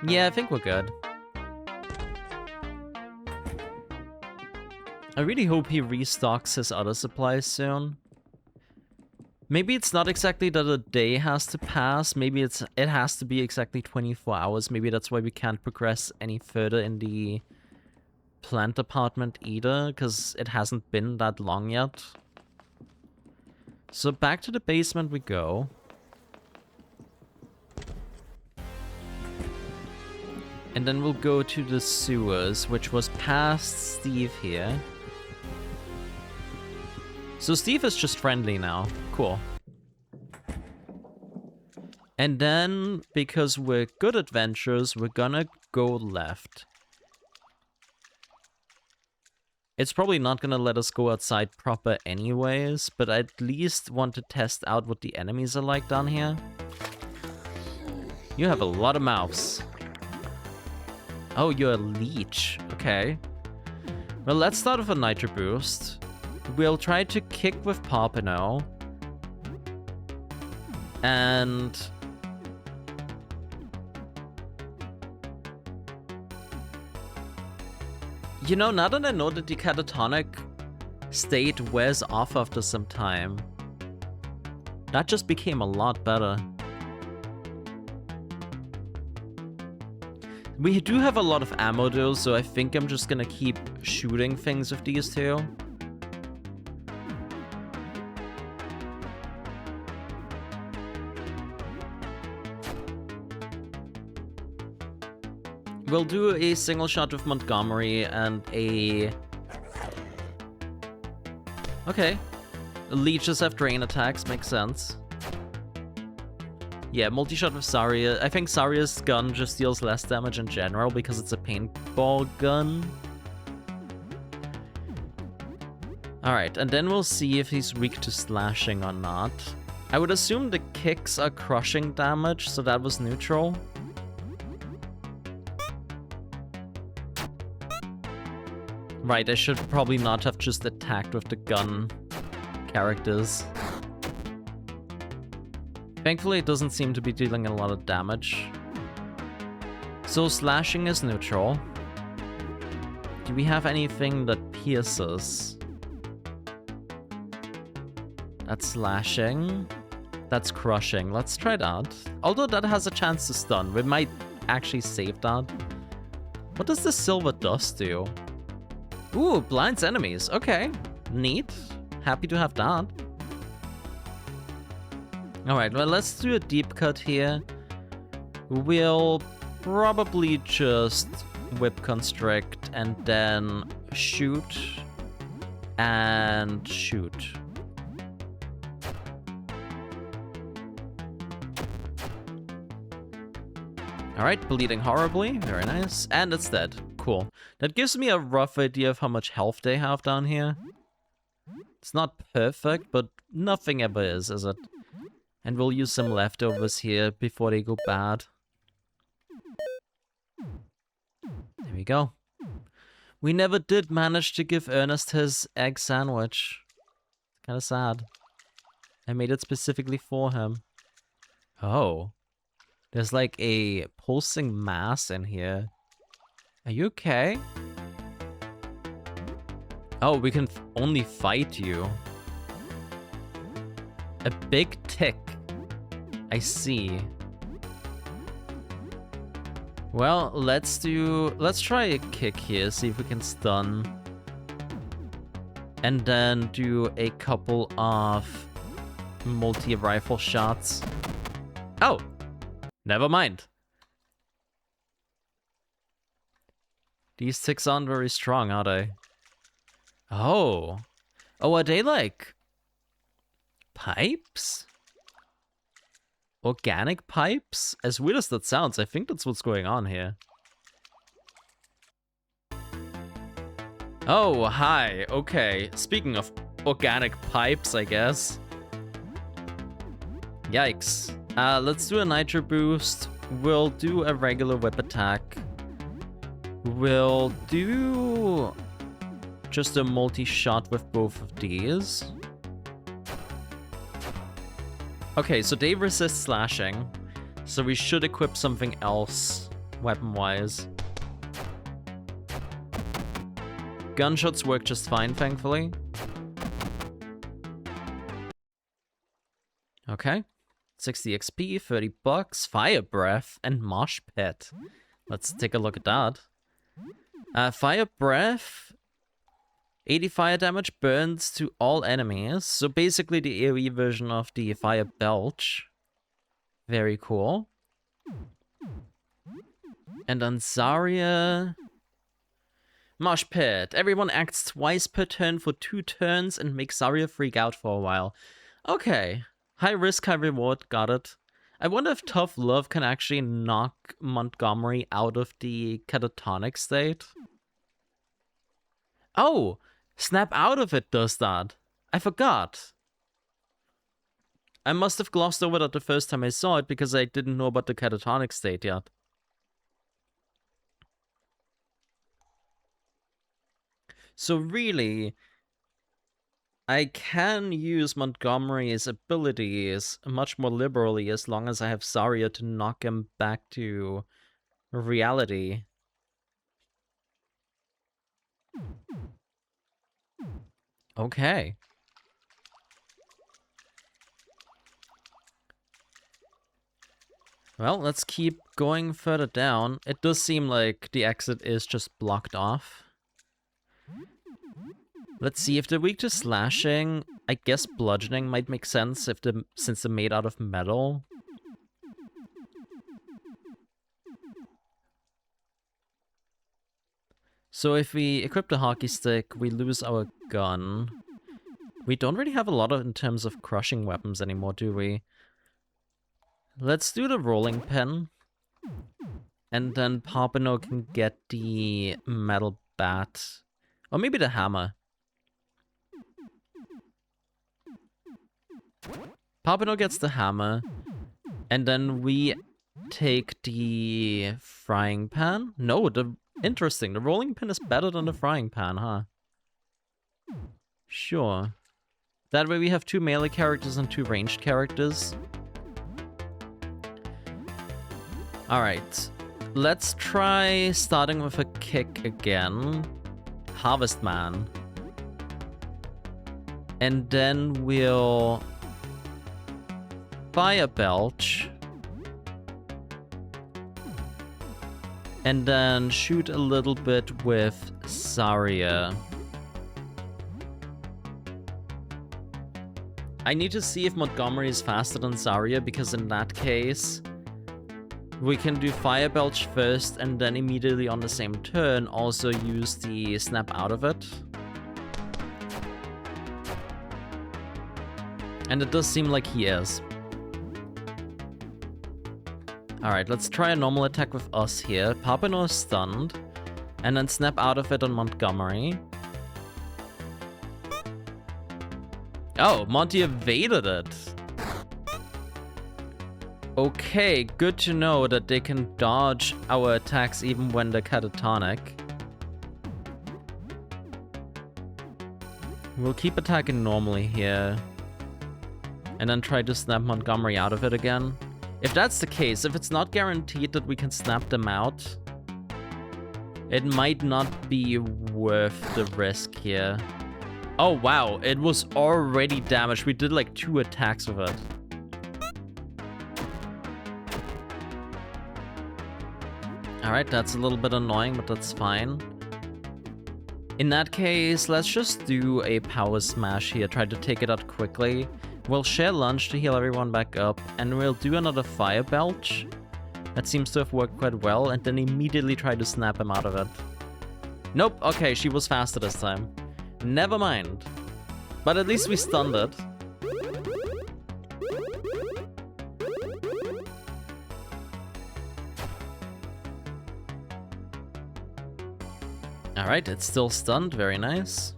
Yeah, I think we're good. I really hope he restocks his other supplies soon. Maybe it's not exactly that a day has to pass. Maybe it has to be exactly 24 hours. Maybe that's why we can't progress any further in the plant department either, because it hasn't been that long yet. So back to the basement we go. And then we'll go to the sewers, which was past Steve here. So Steve is just friendly now. Cool. And then, because we're good adventurers, we're gonna go left. It's probably not gonna let us go outside proper anyways, but I at least want to test out what the enemies are like down here. You have a lot of mouths. Oh, you're a leech. Okay. Well, let's start with a Nitro Boost. We'll try to kick with Pompano. And... you know, now that I know that the catatonic state wears off after some time, that just became a lot better. We do have a lot of ammo though, so I think I'm just gonna keep shooting things with these two. We'll do a single shot with Montgomery and a... okay. Leeches have drain attacks, makes sense. Yeah, multi-shot with Zarya. I think Zarya's gun just deals less damage in general because it's a paintball gun. Alright, and then we'll see if he's weak to slashing or not. I would assume the kicks are crushing damage, so that was neutral. Right, I should probably not have just attacked with the gun characters. Thankfully, it doesn't seem to be dealing a lot of damage. So slashing is neutral. Do we have anything that pierces? That's slashing. That's crushing. Let's try that. Although that has a chance to stun. We might actually save that. What does the silver dust do? Ooh, blinds enemies. Okay. Neat. Happy to have that. Alright, well, let's do a deep cut here. We'll probably just whip constrict and then shoot and shoot. Alright, bleeding horribly. Very nice. And it's dead. Cool. That gives me a rough idea of how much health they have down here. It's not perfect, but nothing ever is it? And we'll use some leftovers here before they go bad. There we go. We never did manage to give Ernest his egg sandwich. Kinda sad. I made it specifically for him. Oh. There's like a pulsing mass in here. Are you okay? Oh, we can only fight you. A big tick. I see. Well, let's try a kick here, see if we can stun. And then do a couple of multi-rifle shots. Oh! Never mind. These ticks aren't very strong, are they? Oh. Oh, are they like pipes? Organic pipes? As weird as that sounds, I think that's what's going on here. Oh, hi. Okay. Speaking of organic pipes, I guess. Yikes. Let's do a Nitro Boost. We'll do a regular whip attack. We'll do just a multi-shot with both of these. Okay, so they resist slashing, so we should equip something else weapon-wise. Gunshots work just fine, thankfully. Okay. 60 XP, 30 bucks, Fire Breath, and Mosh Pit. Let's take a look at that. Fire Breath, 80 fire damage, burns to all enemies. So basically the AoE version of the Fire Belch. Very cool. And on Zarya... Mosh Pit. Everyone acts twice per turn for 2 turns and makes Zarya freak out for a while. Okay. High risk, high reward. Got it. I wonder if Tough Love can actually knock Montgomery out of the catatonic state. Oh! Snap out of it does that. I forgot. I must have glossed over that the first time I saw it because I didn't know about the catatonic state yet. So really, I can use Montgomery's abilities much more liberally as long as I have Zarya to knock him back to reality. Okay. Well, let's keep going further down. It does seem like the exit is just blocked off. Let's see, if they're weak to slashing, I guess bludgeoning might make sense since they're made out of metal. So if we equip the hockey stick, we lose our gun. We don't really have a lot in terms of crushing weapons anymore, do we? Let's do the rolling pin. And then Pompano can get the metal bat. Or maybe the hammer. Pompano gets the hammer. And then we take the frying pan. No, interesting. The rolling pin is better than the frying pan, huh? Sure. That way we have 2 melee characters and 2 ranged characters. Alright. Let's try starting with a kick again. Harvest Man. And then we'll Fire Belch. And then shoot a little bit with Zarya. I need to see if Montgomery is faster than Zarya, because in that case, we can do Fire Belch first and then immediately on the same turn also use the snap out of it. And it does seem like he is. Alright, let's try a normal attack with us here. Papano is stunned. And then snap out of it on Montgomery. Oh, Monty evaded it. Okay, good to know that they can dodge our attacks even when they're catatonic. We'll keep attacking normally here. And then try to snap Montgomery out of it again. If that's the case, if it's not guaranteed that we can snap them out, it might not be worth the risk here. Oh wow, it was already damaged. We did like 2 attacks with it. Alright, that's a little bit annoying, but that's fine. In that case, let's just do a power smash here, try to take it out quickly. We'll share lunch to heal everyone back up, and we'll do another Fire Belch. That seems to have worked quite well, and then immediately try to snap him out of it. Nope, okay, she was faster this time. Never mind. But at least we stunned it. Alright, it's still stunned, very nice.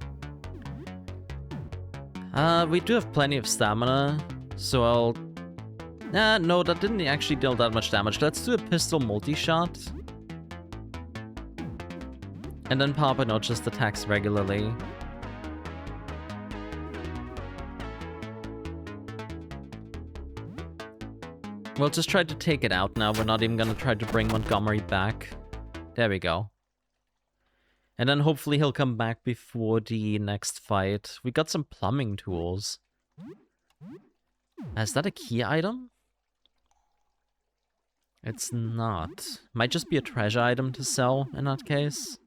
We do have plenty of stamina, so I'll... no, that didn't actually deal that much damage. Let's do a pistol multi-shot. And then Papano just attacks regularly. We'll just try to take it out now. We're not even gonna try to bring Montgomery back. There we go. And then hopefully he'll come back before the next fight. We got some plumbing tools. Is that a key item? It's not. Might just be a treasure item to sell in that case.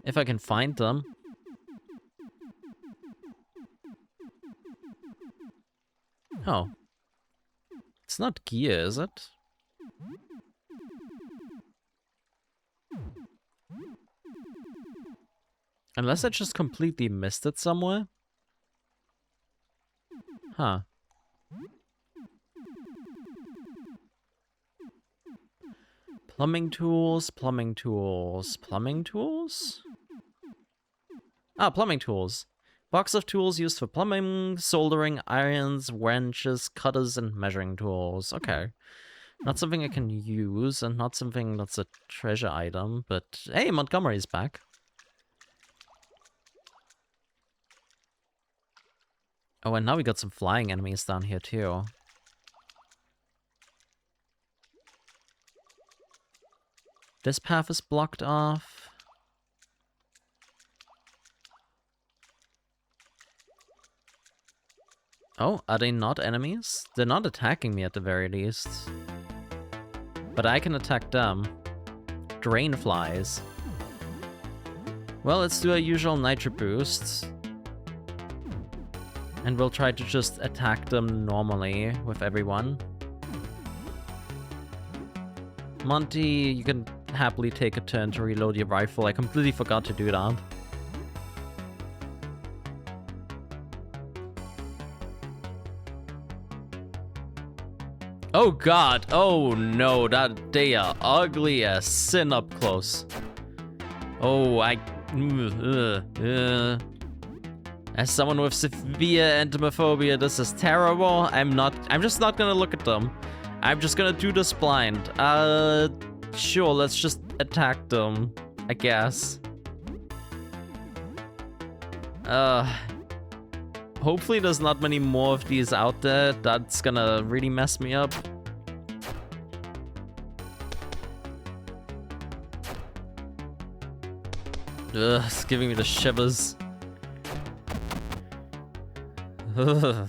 If I can find them. Oh. It's not gear, is it? Unless I just completely missed it somewhere? Huh. Plumbing tools, plumbing tools, plumbing tools? Ah, plumbing tools. Box of tools used for plumbing, soldering, irons, wrenches, cutters, and measuring tools. Okay. Not something I can use, and not something that's a treasure item, but hey, Montgomery's back. Oh, and now we got some flying enemies down here, too. This path is blocked off. Oh, are they not enemies? They're not attacking me at the very least. But I can attack them. Drain flies. Well, let's do our usual nitro boosts. And we'll try to just attack them normally with everyone. Monty, you can happily take a turn to reload your rifle. I completely forgot to do that. Oh god, oh no, that they are ugly as sin up close. Oh, as someone with severe entomophobia, this is terrible. I'm just not gonna look at them. I'm just gonna do this blind. Sure, let's just attack them, I guess. Hopefully there's not many more of these out there. That's gonna really mess me up. Ugh, it's giving me the shivers. Ugh.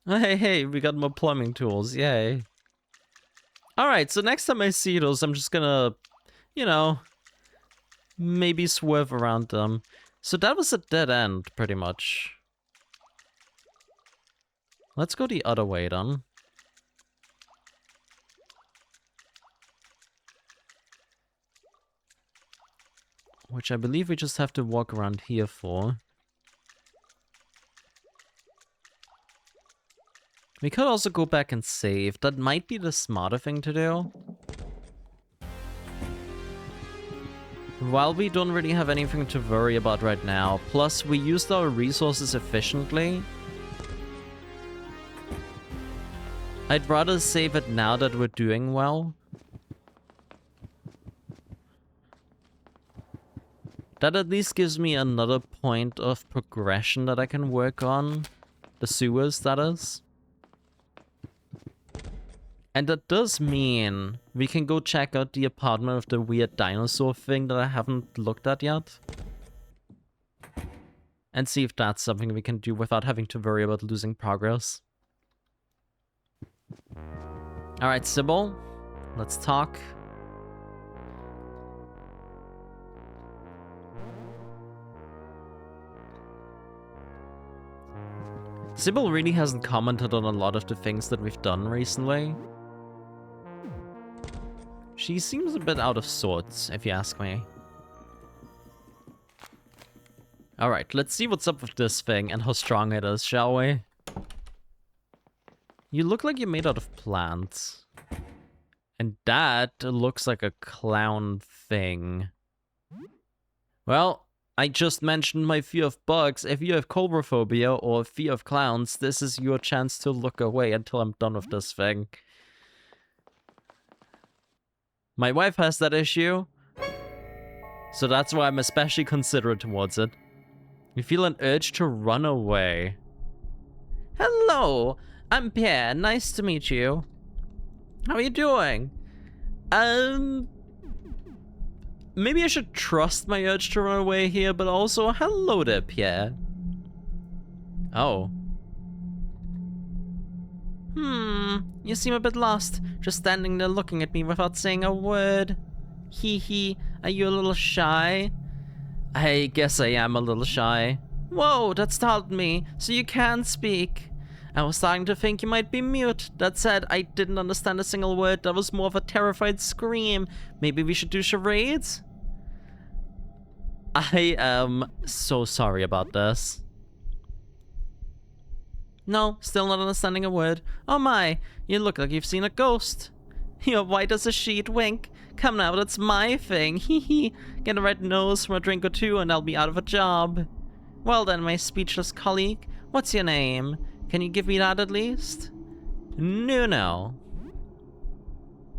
Hey, we got more plumbing tools, yay. Alright, so next time I see those, I'm just gonna, you know, maybe swerve around them. So that was a dead end, pretty much. Let's go the other way, then. Which I believe we just have to walk around here for. We could also go back and save. That might be the smarter thing to do. While we don't really have anything to worry about right now, plus we used our resources efficiently, I'd rather save it now that we're doing well. That at least gives me another point of progression that I can work on. The sewers, that is. And that does mean we can go check out the apartment of the weird dinosaur thing that I haven't looked at yet. And see if that's something we can do without having to worry about losing progress. Alright, Sybil, let's talk. Sybil really hasn't commented on a lot of the things that we've done recently. She seems a bit out of sorts, if you ask me. Alright, let's see what's up with this thing and how strong it is, shall we? You look like you're made out of plants. And that looks like a clown thing. Well, I just mentioned my fear of bugs. If you have coulrophobia or fear of clowns, this is your chance to look away until I'm done with this thing. My wife has that issue, so that's why I'm especially considerate towards it. You feel an urge to run away. Hello, I'm Pierre. Nice to meet you. How are you doing? Maybe I should trust my urge to run away here, but also, hello there, Pierre. Oh. You seem a bit lost, just standing there looking at me without saying a word. Hee hee, are you a little shy? I guess I am a little shy. Whoa, that startled me, so you can speak. I was starting to think you might be mute. That said, I didn't understand a single word. That was more of a terrified scream. Maybe we should do charades? I am so sorry about this. No, still not understanding a word. Oh my, you look like you've seen a ghost. You're white as a sheet, wink. Come now, that's my thing. Hee hee. Get a red nose from a drink or two and I'll be out of a job. Well then, my speechless colleague, what's your name? Can you give me that at least? Nuno.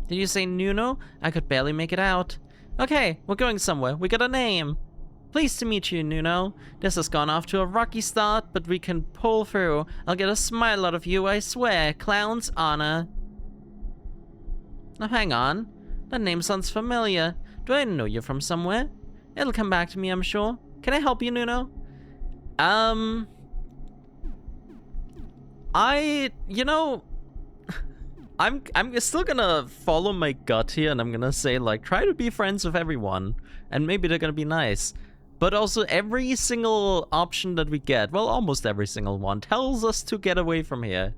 Did you say Nuno? I could barely make it out. Okay, we're going somewhere. We got a name. Pleased to meet you, Nuno. This has gone off to a rocky start, but we can pull through. I'll get a smile out of you, I swear. Clown's honor. Now hang on. That name sounds familiar. Do I know you from somewhere? It'll come back to me, I'm sure. Can I help you, Nuno? You know, I'm still gonna follow my gut here, and I'm gonna say, like, try to be friends with everyone, and maybe they're gonna be nice. But also, every single option that we get, well, almost every single one, tells us to get away from here.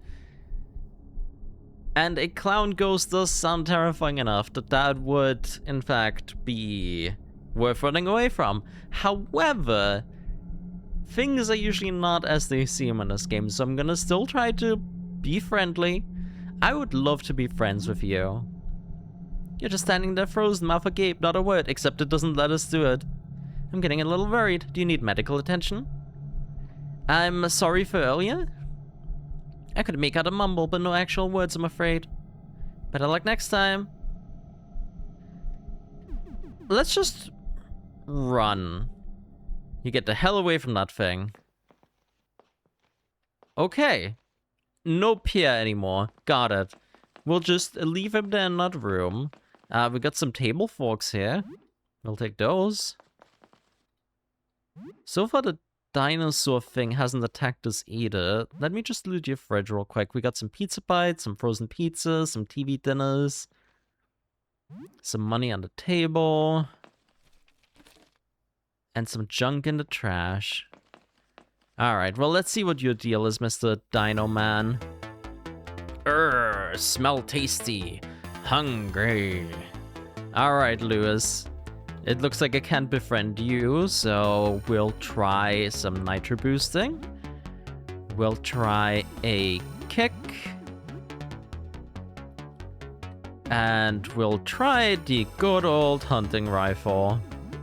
And a clown ghost does sound terrifying enough that that would, in fact, be worth running away from. However, things are usually not as they seem in this game, so I'm gonna still try to be friendly. I would love to be friends with you. You're just standing there frozen, mouth agape, not a word, except it doesn't let us do it. I'm getting a little worried. Do you need medical attention? I'm sorry for earlier. I could make out a mumble, but no actual words, I'm afraid. Better luck next time. Let's just run. You get the hell away from that thing. Okay. No Pierre anymore. Got it. We'll just leave him there in that room. We got some table forks here. We'll take those. So far the dinosaur thing hasn't attacked us either. Let me just loot your fridge real quick. We got some pizza bites, some frozen pizzas, some TV dinners. Some money on the table. And some junk in the trash. Alright, well, let's see what your deal is, Mr. Dino Man. Smell tasty. Hungry. Alright, Lewis. It looks like I can't befriend you, so we'll try some nitro boosting. We'll try a kick. And we'll try the good old hunting rifle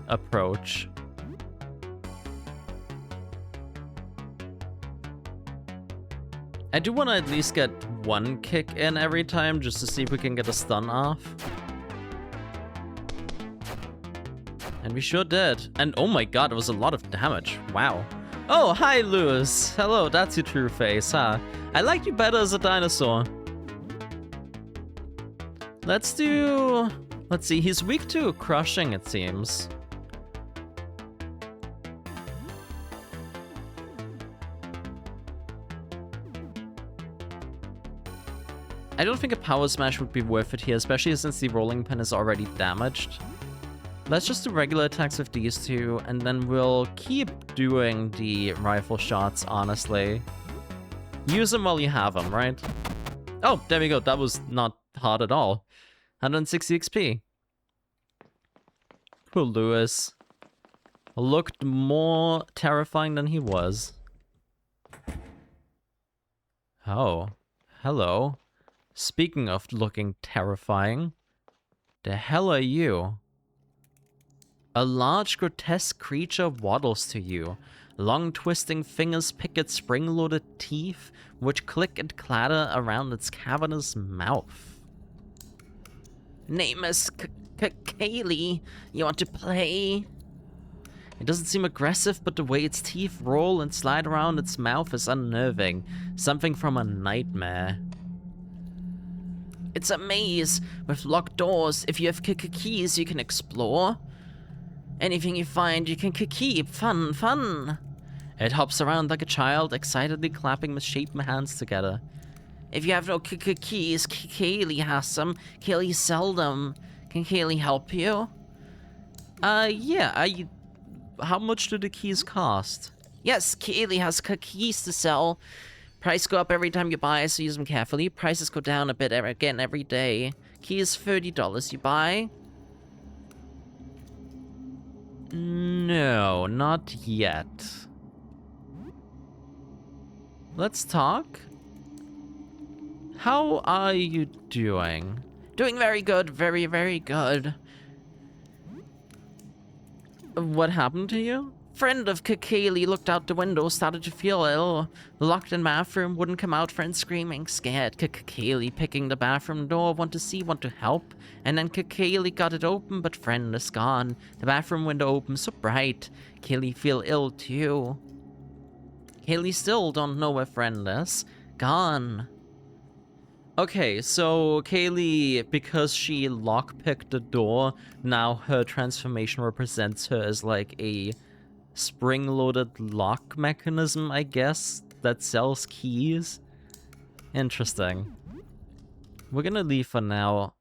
approach. I do want to at least get one kick in every time, just to see if we can get a stun off. And we sure did. And oh my god, it was a lot of damage. Wow. Oh, hi, Lewis. Hello, that's your true face, huh? I like you better as a dinosaur. Let's see, he's weak to crushing, it seems. I don't think a power smash would be worth it here, especially since the rolling pin is already damaged. Let's just do regular attacks with these two, and then we'll keep doing the rifle shots, honestly. Use them while you have them, right? Oh, there we go. That was not hard at all. 160 XP. Poor Lewis. Looked more terrifying than he was. Oh, hello. Speaking of looking terrifying, the hell are you? A large, grotesque creature waddles to you. Long, twisting fingers pick at spring-loaded teeth, which click and clatter around its cavernous mouth. Name is Kaylee. You want to play? It doesn't seem aggressive, but the way its teeth roll and slide around its mouth is unnerving. Something from a nightmare. It's a maze with locked doors. If you have keys, you can explore. Anything you find, you can keep. Fun, fun. It hops around like a child, excitedly clapping misshapen hands together. If you have no keys, Kaylee has some. Kaylee sell them. Can Kaylee help you? Yeah. How much do the keys cost? Yes, Kaylee has keys to sell. Price go up every time you buy, so use them carefully. Prices go down a bit again every day. Key is $30. You buy? No, not yet. Let's talk. How are you doing? Doing very good. Very, very good. What happened to you? Friend of Kaylee looked out the window, started to feel ill. Locked in bathroom, wouldn't come out, friend screaming, scared. Kaylee picking the bathroom door, want to see, want to help. And then Kaylee got it open, but friend is gone. The bathroom window open, so bright. Kaylee feel ill too. Kaylee still don't know where friend is. Gone. Okay, so Kaylee, because she lockpicked the door, now her transformation represents her as like a spring-loaded lock mechanism, I guess, that sells keys. Interesting. We're gonna leave for now.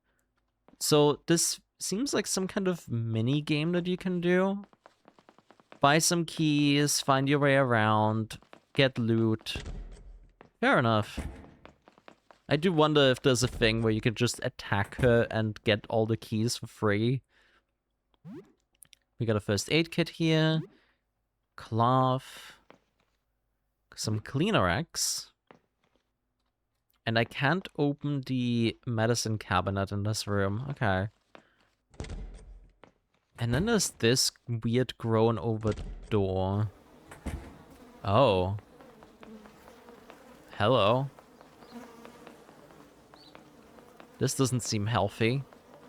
So this seems like some kind of mini game that you can do. Buy some keys, find your way around, get loot. Fair enough. I do wonder if there's a thing where you can just attack her and get all the keys for free. We got a first aid kit here. Cloth. Some Kleenex. And I can't open the medicine cabinet in this room. Okay. And then there's this weird grown over door. Oh. Hello. This doesn't seem healthy.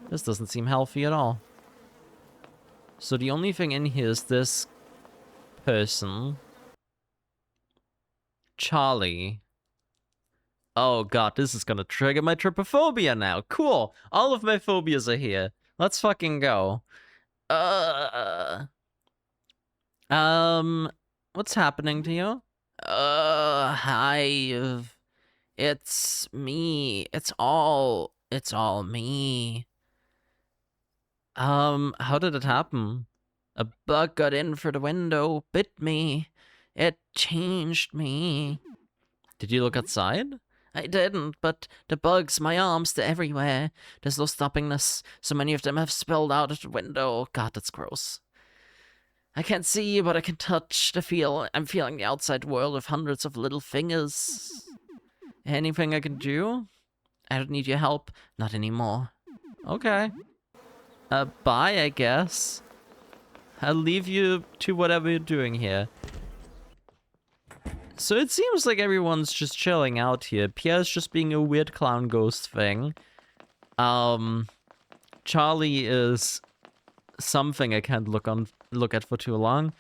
This doesn't seem healthy at all. So the only thing in here is this person. Charlie. Oh god, this is gonna trigger my trypophobia now. Cool. All of my phobias are here. Let's fucking go. What's happening to you? Hi. It's me. It's all me. How did it happen? A bug got in through the window, bit me. It changed me. Did you look outside? I didn't, but the bugs, my arms, they're everywhere. There's no stopping this. So many of them have spilled out of the window. God, that's gross. I can't see, but I can touch the feel. I'm feeling the outside world with hundreds of little fingers. Anything I can do? I don't need your help. Not anymore. Okay. Bye, I guess. I'll leave you to whatever you're doing here. So it seems like everyone's just chilling out here. Pierre's just being a weird clown ghost thing. Charlie is something I can't look at for too long.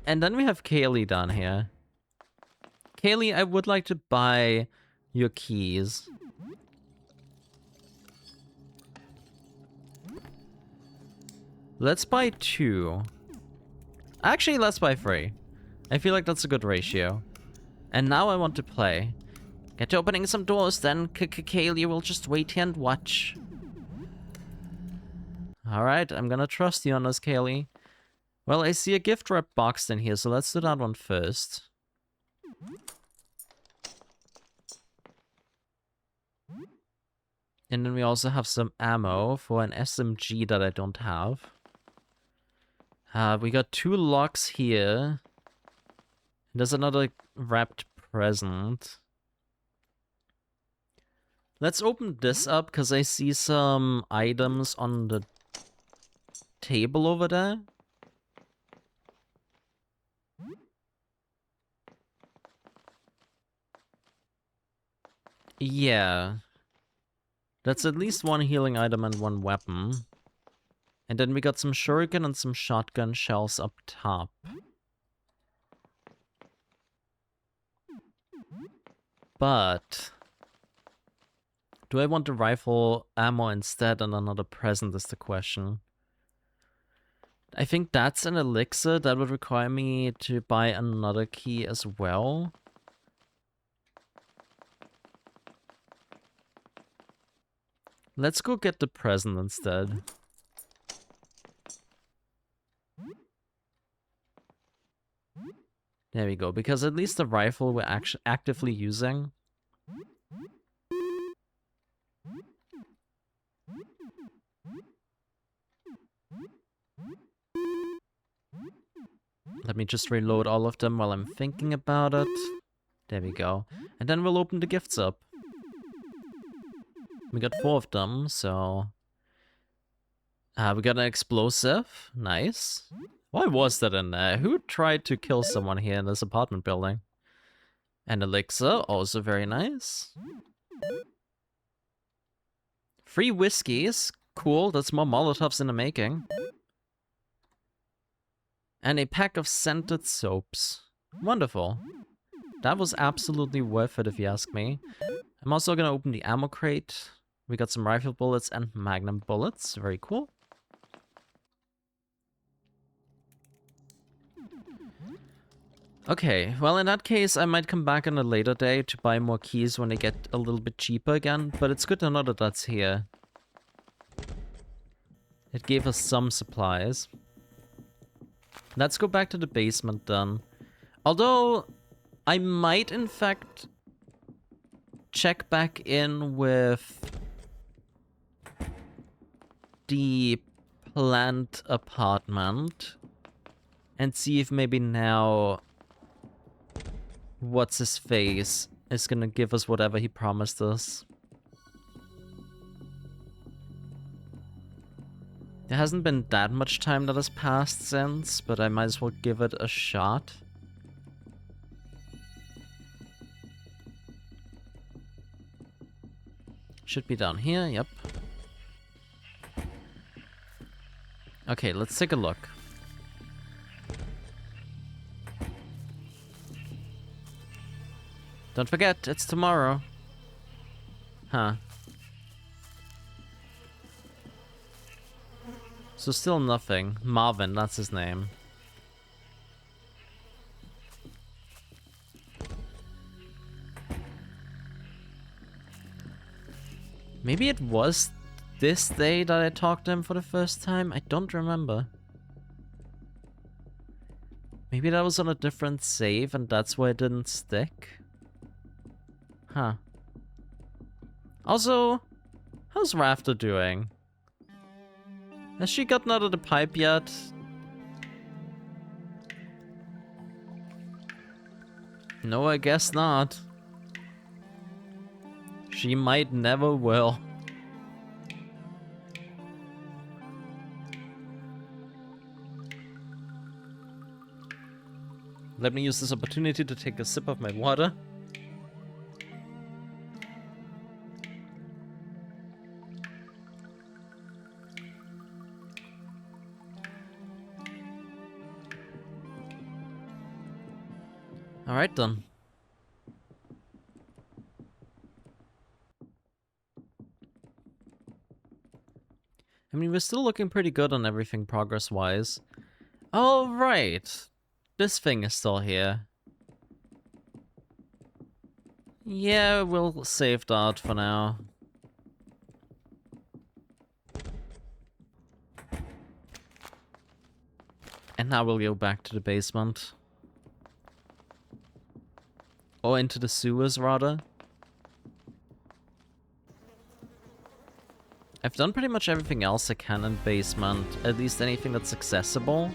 And then we have Kaylee down here. Kaylee, I would like to buy your keys. Let's buy 2. Actually, let's buy 3. I feel like that's a good ratio. And now I want to play. Get to opening some doors, then Kaylee will just wait here and watch. Alright, I'm gonna trust you on this, Kaylee. Well, I see a gift wrap box in here, so let's do that one first. And then we also have some ammo for an SMG that I don't have. We got 2 locks here. There's another wrapped present. Let's open this up, because I see some items on the table over there. Yeah. That's at least 1 healing item and 1 weapon. And then we got some shuriken and some shotgun shells up top. But do I want the rifle ammo instead and another present is the question. I think that's an elixir. That would require me to buy another key as well. Let's go get the present instead. There we go, because at least the rifle we're actually actively using. Let me just reload all of them while I'm thinking about it. There we go. And then we'll open the gifts up. We got 4 of them, so... we got an explosive. Nice. Why was that in there? Who tried to kill someone here in this apartment building? An elixir, also very nice. Free whiskeys. Cool, that's more Molotovs in the making. And a pack of scented soaps. Wonderful. That was absolutely worth it if you ask me. I'm also gonna open the ammo crate. We got some rifle bullets and magnum bullets. Very cool. Okay, well in that case I might come back on a later day to buy more keys when they get a little bit cheaper again, but it's good to know that that's here. It gave us some supplies. Let's go back to the basement then. Although, I might in fact check back in with the plant apartment and see if maybe now what's his face is gonna give us whatever he promised us. There hasn't been that much time that has passed since, but I might as well give it a shot. Should be down here, yep. Okay, let's take a look. Don't forget, it's tomorrow. Huh. So still nothing. Marvin, that's his name. Maybe it was this day that I talked to him for the first time? I don't remember. Maybe that was on a different save and that's why it didn't stick? Huh. Also, how's Rafter doing? Has she gotten out of the pipe yet? No, I guess not. She might never will. Let me use this opportunity to take a sip of my water. Alright then. I mean, we're still looking pretty good on everything progress-wise. Oh, right. This thing is still here. Yeah, we'll save that for now. And now we'll go back to the basement. Or into the sewers, rather. I've done pretty much everything else I can in basement, at least anything that's accessible.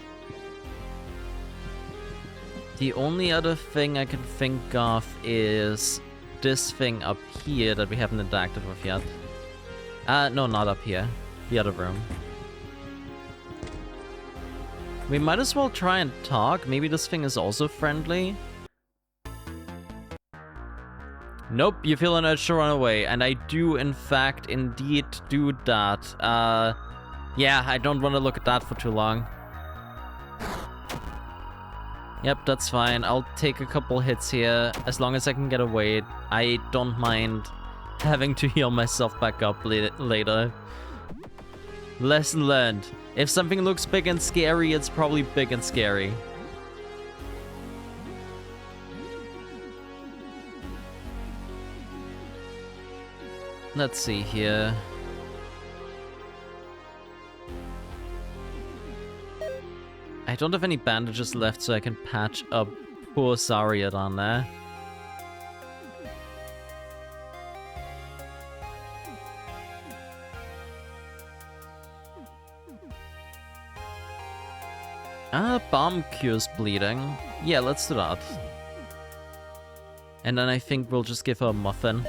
The only other thing I can think of is this thing up here that we haven't interacted with yet. No, not up here. The other room. We might as well try and talk. Maybe this thing is also friendly. Nope, you feel an urge to run away, and I do, in fact, indeed do that. Yeah, I don't want to look at that for too long. Yep, that's fine. I'll take a couple hits here, as long as I can get away. I don't mind having to heal myself back up later. Lesson learned. If something looks big and scary, it's probably big and scary. Let's see here. I don't have any bandages left, so I can patch up poor Saria down there. Bomb cures bleeding. Yeah, let's do that. And then I think we'll just give her a muffin.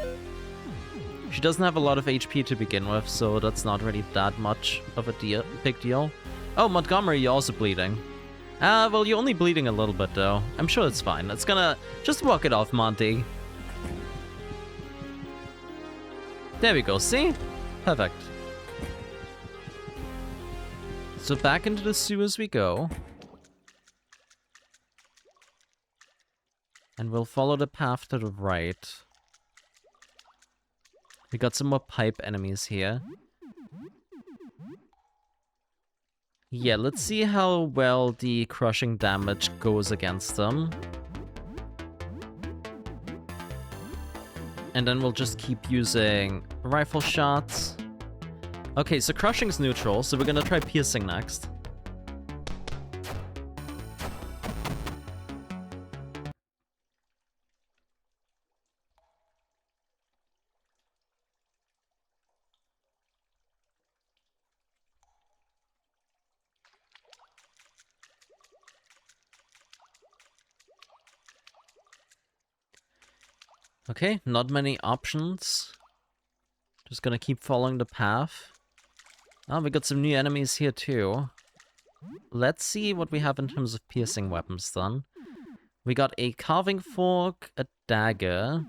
She doesn't have a lot of HP to begin with, so that's not really that much of a big deal. Oh, Montgomery, you're also bleeding. Well, you're only bleeding a little bit, though. I'm sure it's fine. It's gonna... Just walk it off, Monty. There we go, see? Perfect. So back into the sewers we go. And we'll follow the path to the right. We got some more pipe enemies here. Yeah, let's see how well the crushing damage goes against them. And then we'll just keep using rifle shots. Okay, so crushing's neutral, so we're gonna try piercing next. Okay, not many options. Just gonna keep following the path. Oh, we got some new enemies here too. Let's see what we have in terms of piercing weapons then. We got a carving fork, a dagger,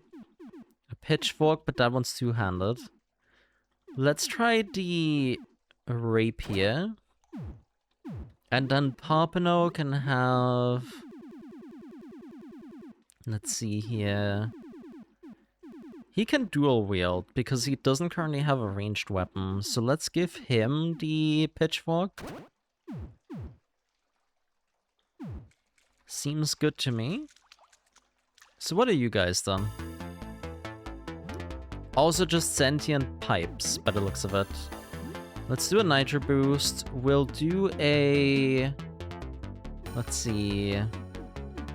a pitchfork, but that one's two-handed. Let's try the rapier. And then Pompano can have... Let's see here... He can dual wield, because he doesn't currently have a ranged weapon, so let's give him the pitchfork. Seems good to me. So what are you guys then? Also just sentient pipes, by the looks of it. Let's do a nitro boost. We'll do a... Let's see...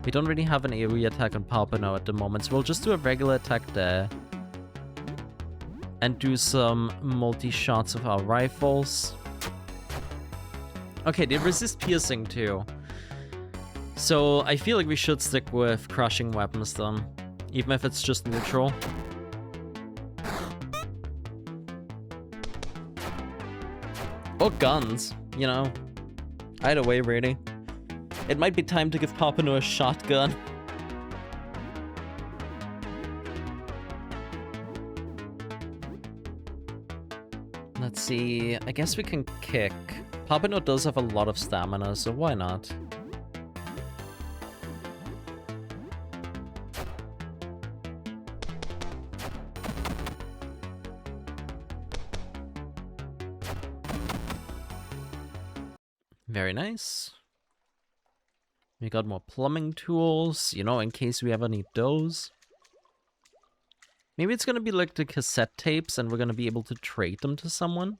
We don't really have an AoE attack on Pompano at the moment, so we'll just do a regular attack there. And do some multi-shots of our rifles. Okay, they resist piercing too. So I feel like we should stick with crushing weapons then. Even if it's just neutral. Or guns, you know. Either way, really. It might be time to give Pompano a shotgun. Let's see, I guess we can kick. Pompano does have a lot of stamina, so why not? Very nice. We got more plumbing tools, you know, in case we ever need those. Maybe it's gonna be like the cassette tapes and we're gonna be able to trade them to someone.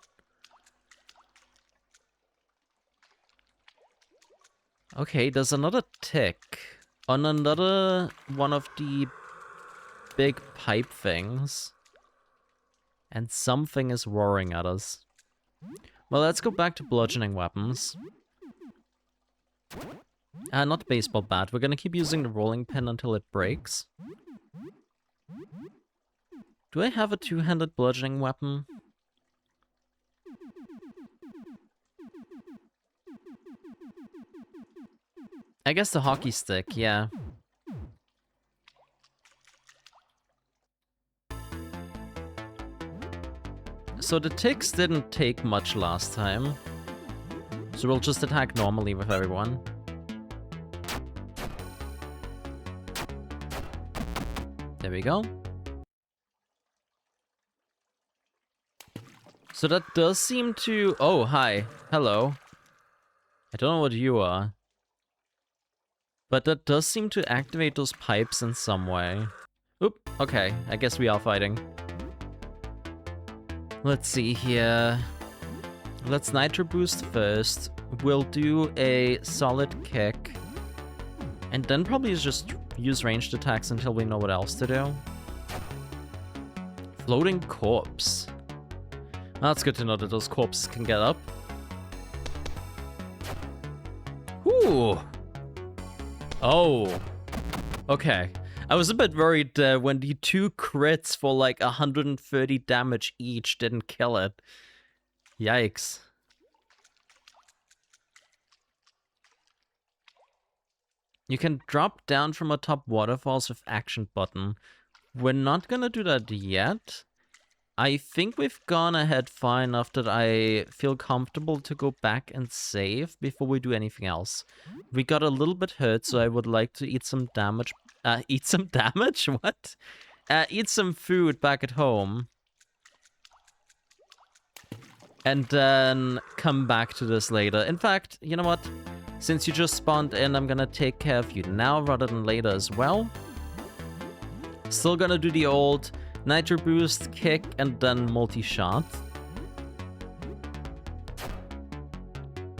Okay, there's another tick on another one of the big pipe things. And something is roaring at us. Well, let's go back to bludgeoning weapons. Not baseball bat. We're gonna keep using the rolling pin until it breaks. Do I have a two-handed bludgeoning weapon? I guess the hockey stick, yeah. So the ticks didn't take much last time. So we'll just attack normally with everyone. There we go. So that does seem to... Oh, hi. Hello. I don't know what you are. But that does seem to activate those pipes in some way. Oop, okay. I guess we are fighting. Let's see here. Let's nitro boost first. We'll do a solid kick. And then probably just use ranged attacks until we know what else to do. Floating corpse. Well, that's good to know that those corpses can get up. Ooh. Oh. Okay. I was a bit worried when the 2 crits for like 130 damage each didn't kill it. Yikes. You can drop down from atop waterfalls with action button. We're not gonna do that yet. I think we've gone ahead far enough that I feel comfortable to go back and save before we do anything else. We got a little bit hurt, so I would like to eat some damage. Eat some damage? What? Eat some food back at home. And then come back to this later. In fact, you know what? Since you just spawned in, I'm gonna take care of you now rather than later as well. Still gonna do the old Nitro Boost, kick, and then multi-shot.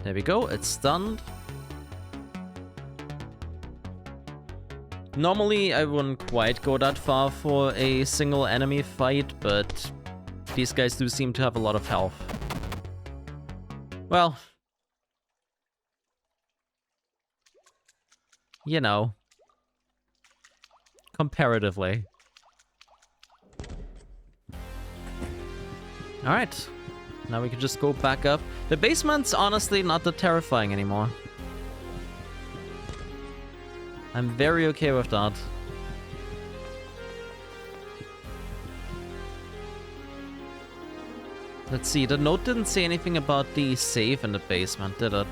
There we go, it's stunned. Normally, I wouldn't quite go that far for a single enemy fight, but these guys do seem to have a lot of health. Well, you know, comparatively. Alright, now we can just go back up. The basement's honestly not that terrifying anymore. I'm very okay with that. Let's see, the note didn't say anything about the save in the basement, did it?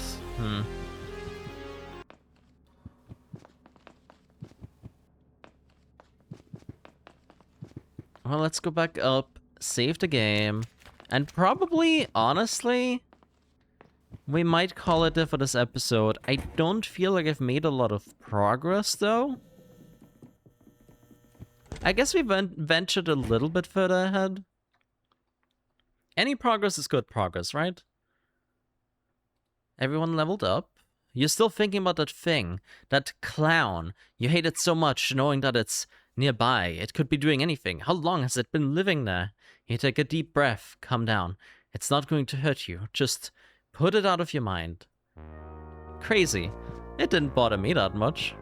Well, let's go back up, save the game, and probably, honestly, we might call it there for this episode. I don't feel like I've made a lot of progress, though. I guess we ventured a little bit further ahead. Any progress is good progress, right? Everyone leveled up. You're still thinking about that thing, that clown. You hate it so much, knowing that it's nearby. It could be doing anything. How long has it been living there? You take a deep breath, calm down. It's not going to hurt you. Just put it out of your mind. Crazy. It didn't bother me that much.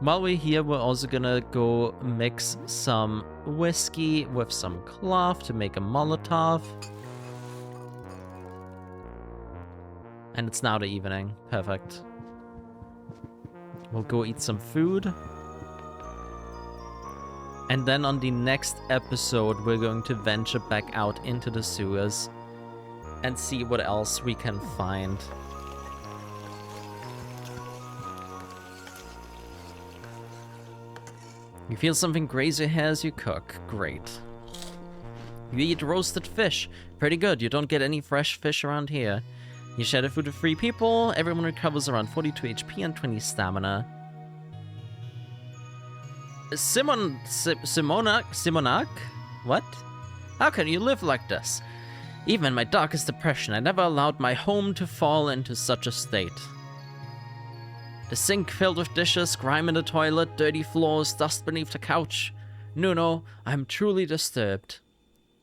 While we're here, we're also gonna go mix some whiskey with some cloth to make a Molotov. And it's now the evening. Perfect. We'll go eat some food. And then on the next episode, we're going to venture back out into the sewers and see what else we can find. You feel something graze your hair as you cook. Great. You eat roasted fish. Pretty good. You don't get any fresh fish around here. You share the food with 3 people. Everyone recovers around 42 HP and 20 stamina. Simonak? What? How can you live like this? Even in my darkest depression, I never allowed my home to fall into such a state. The sink filled with dishes, grime in the toilet, dirty floors, dust beneath the couch. Nuno, I'm truly disturbed.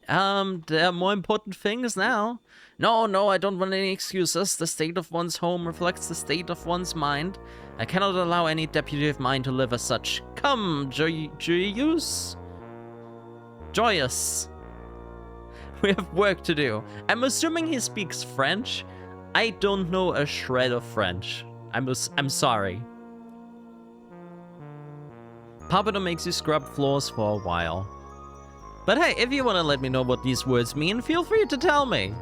There are more important things now. No, I don't want any excuses. The state of one's home reflects the state of one's mind. I cannot allow any deputy of mine to live as such. Come, joyous. We have work to do. I'm assuming he speaks French. I don't know a shred of French. I'm sorry. Papado makes you scrub floors for a while. But hey, if you want to let me know what these words mean, feel free to tell me.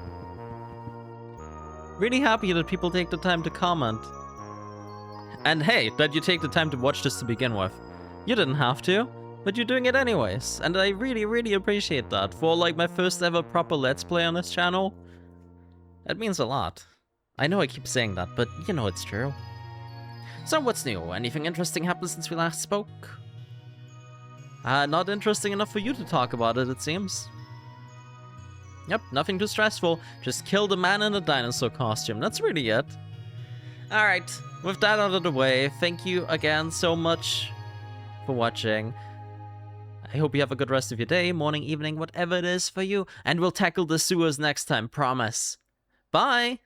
Really happy that people take the time to comment. And hey, that you take the time to watch this to begin with. You didn't have to, but you're doing it anyways. And I really, really appreciate that. For like my first ever proper Let's Play on this channel. That means a lot. I know I keep saying that, but you know it's true. So what's new? Anything interesting happened since we last spoke? Not interesting enough for you to talk about it, it seems. Yep, nothing too stressful. Just kill the man in a dinosaur costume. That's really it. Alright, with that out of the way, thank you again so much for watching. I hope you have a good rest of your day, morning, evening, whatever it is for you. And we'll tackle the sewers next time, promise. Bye!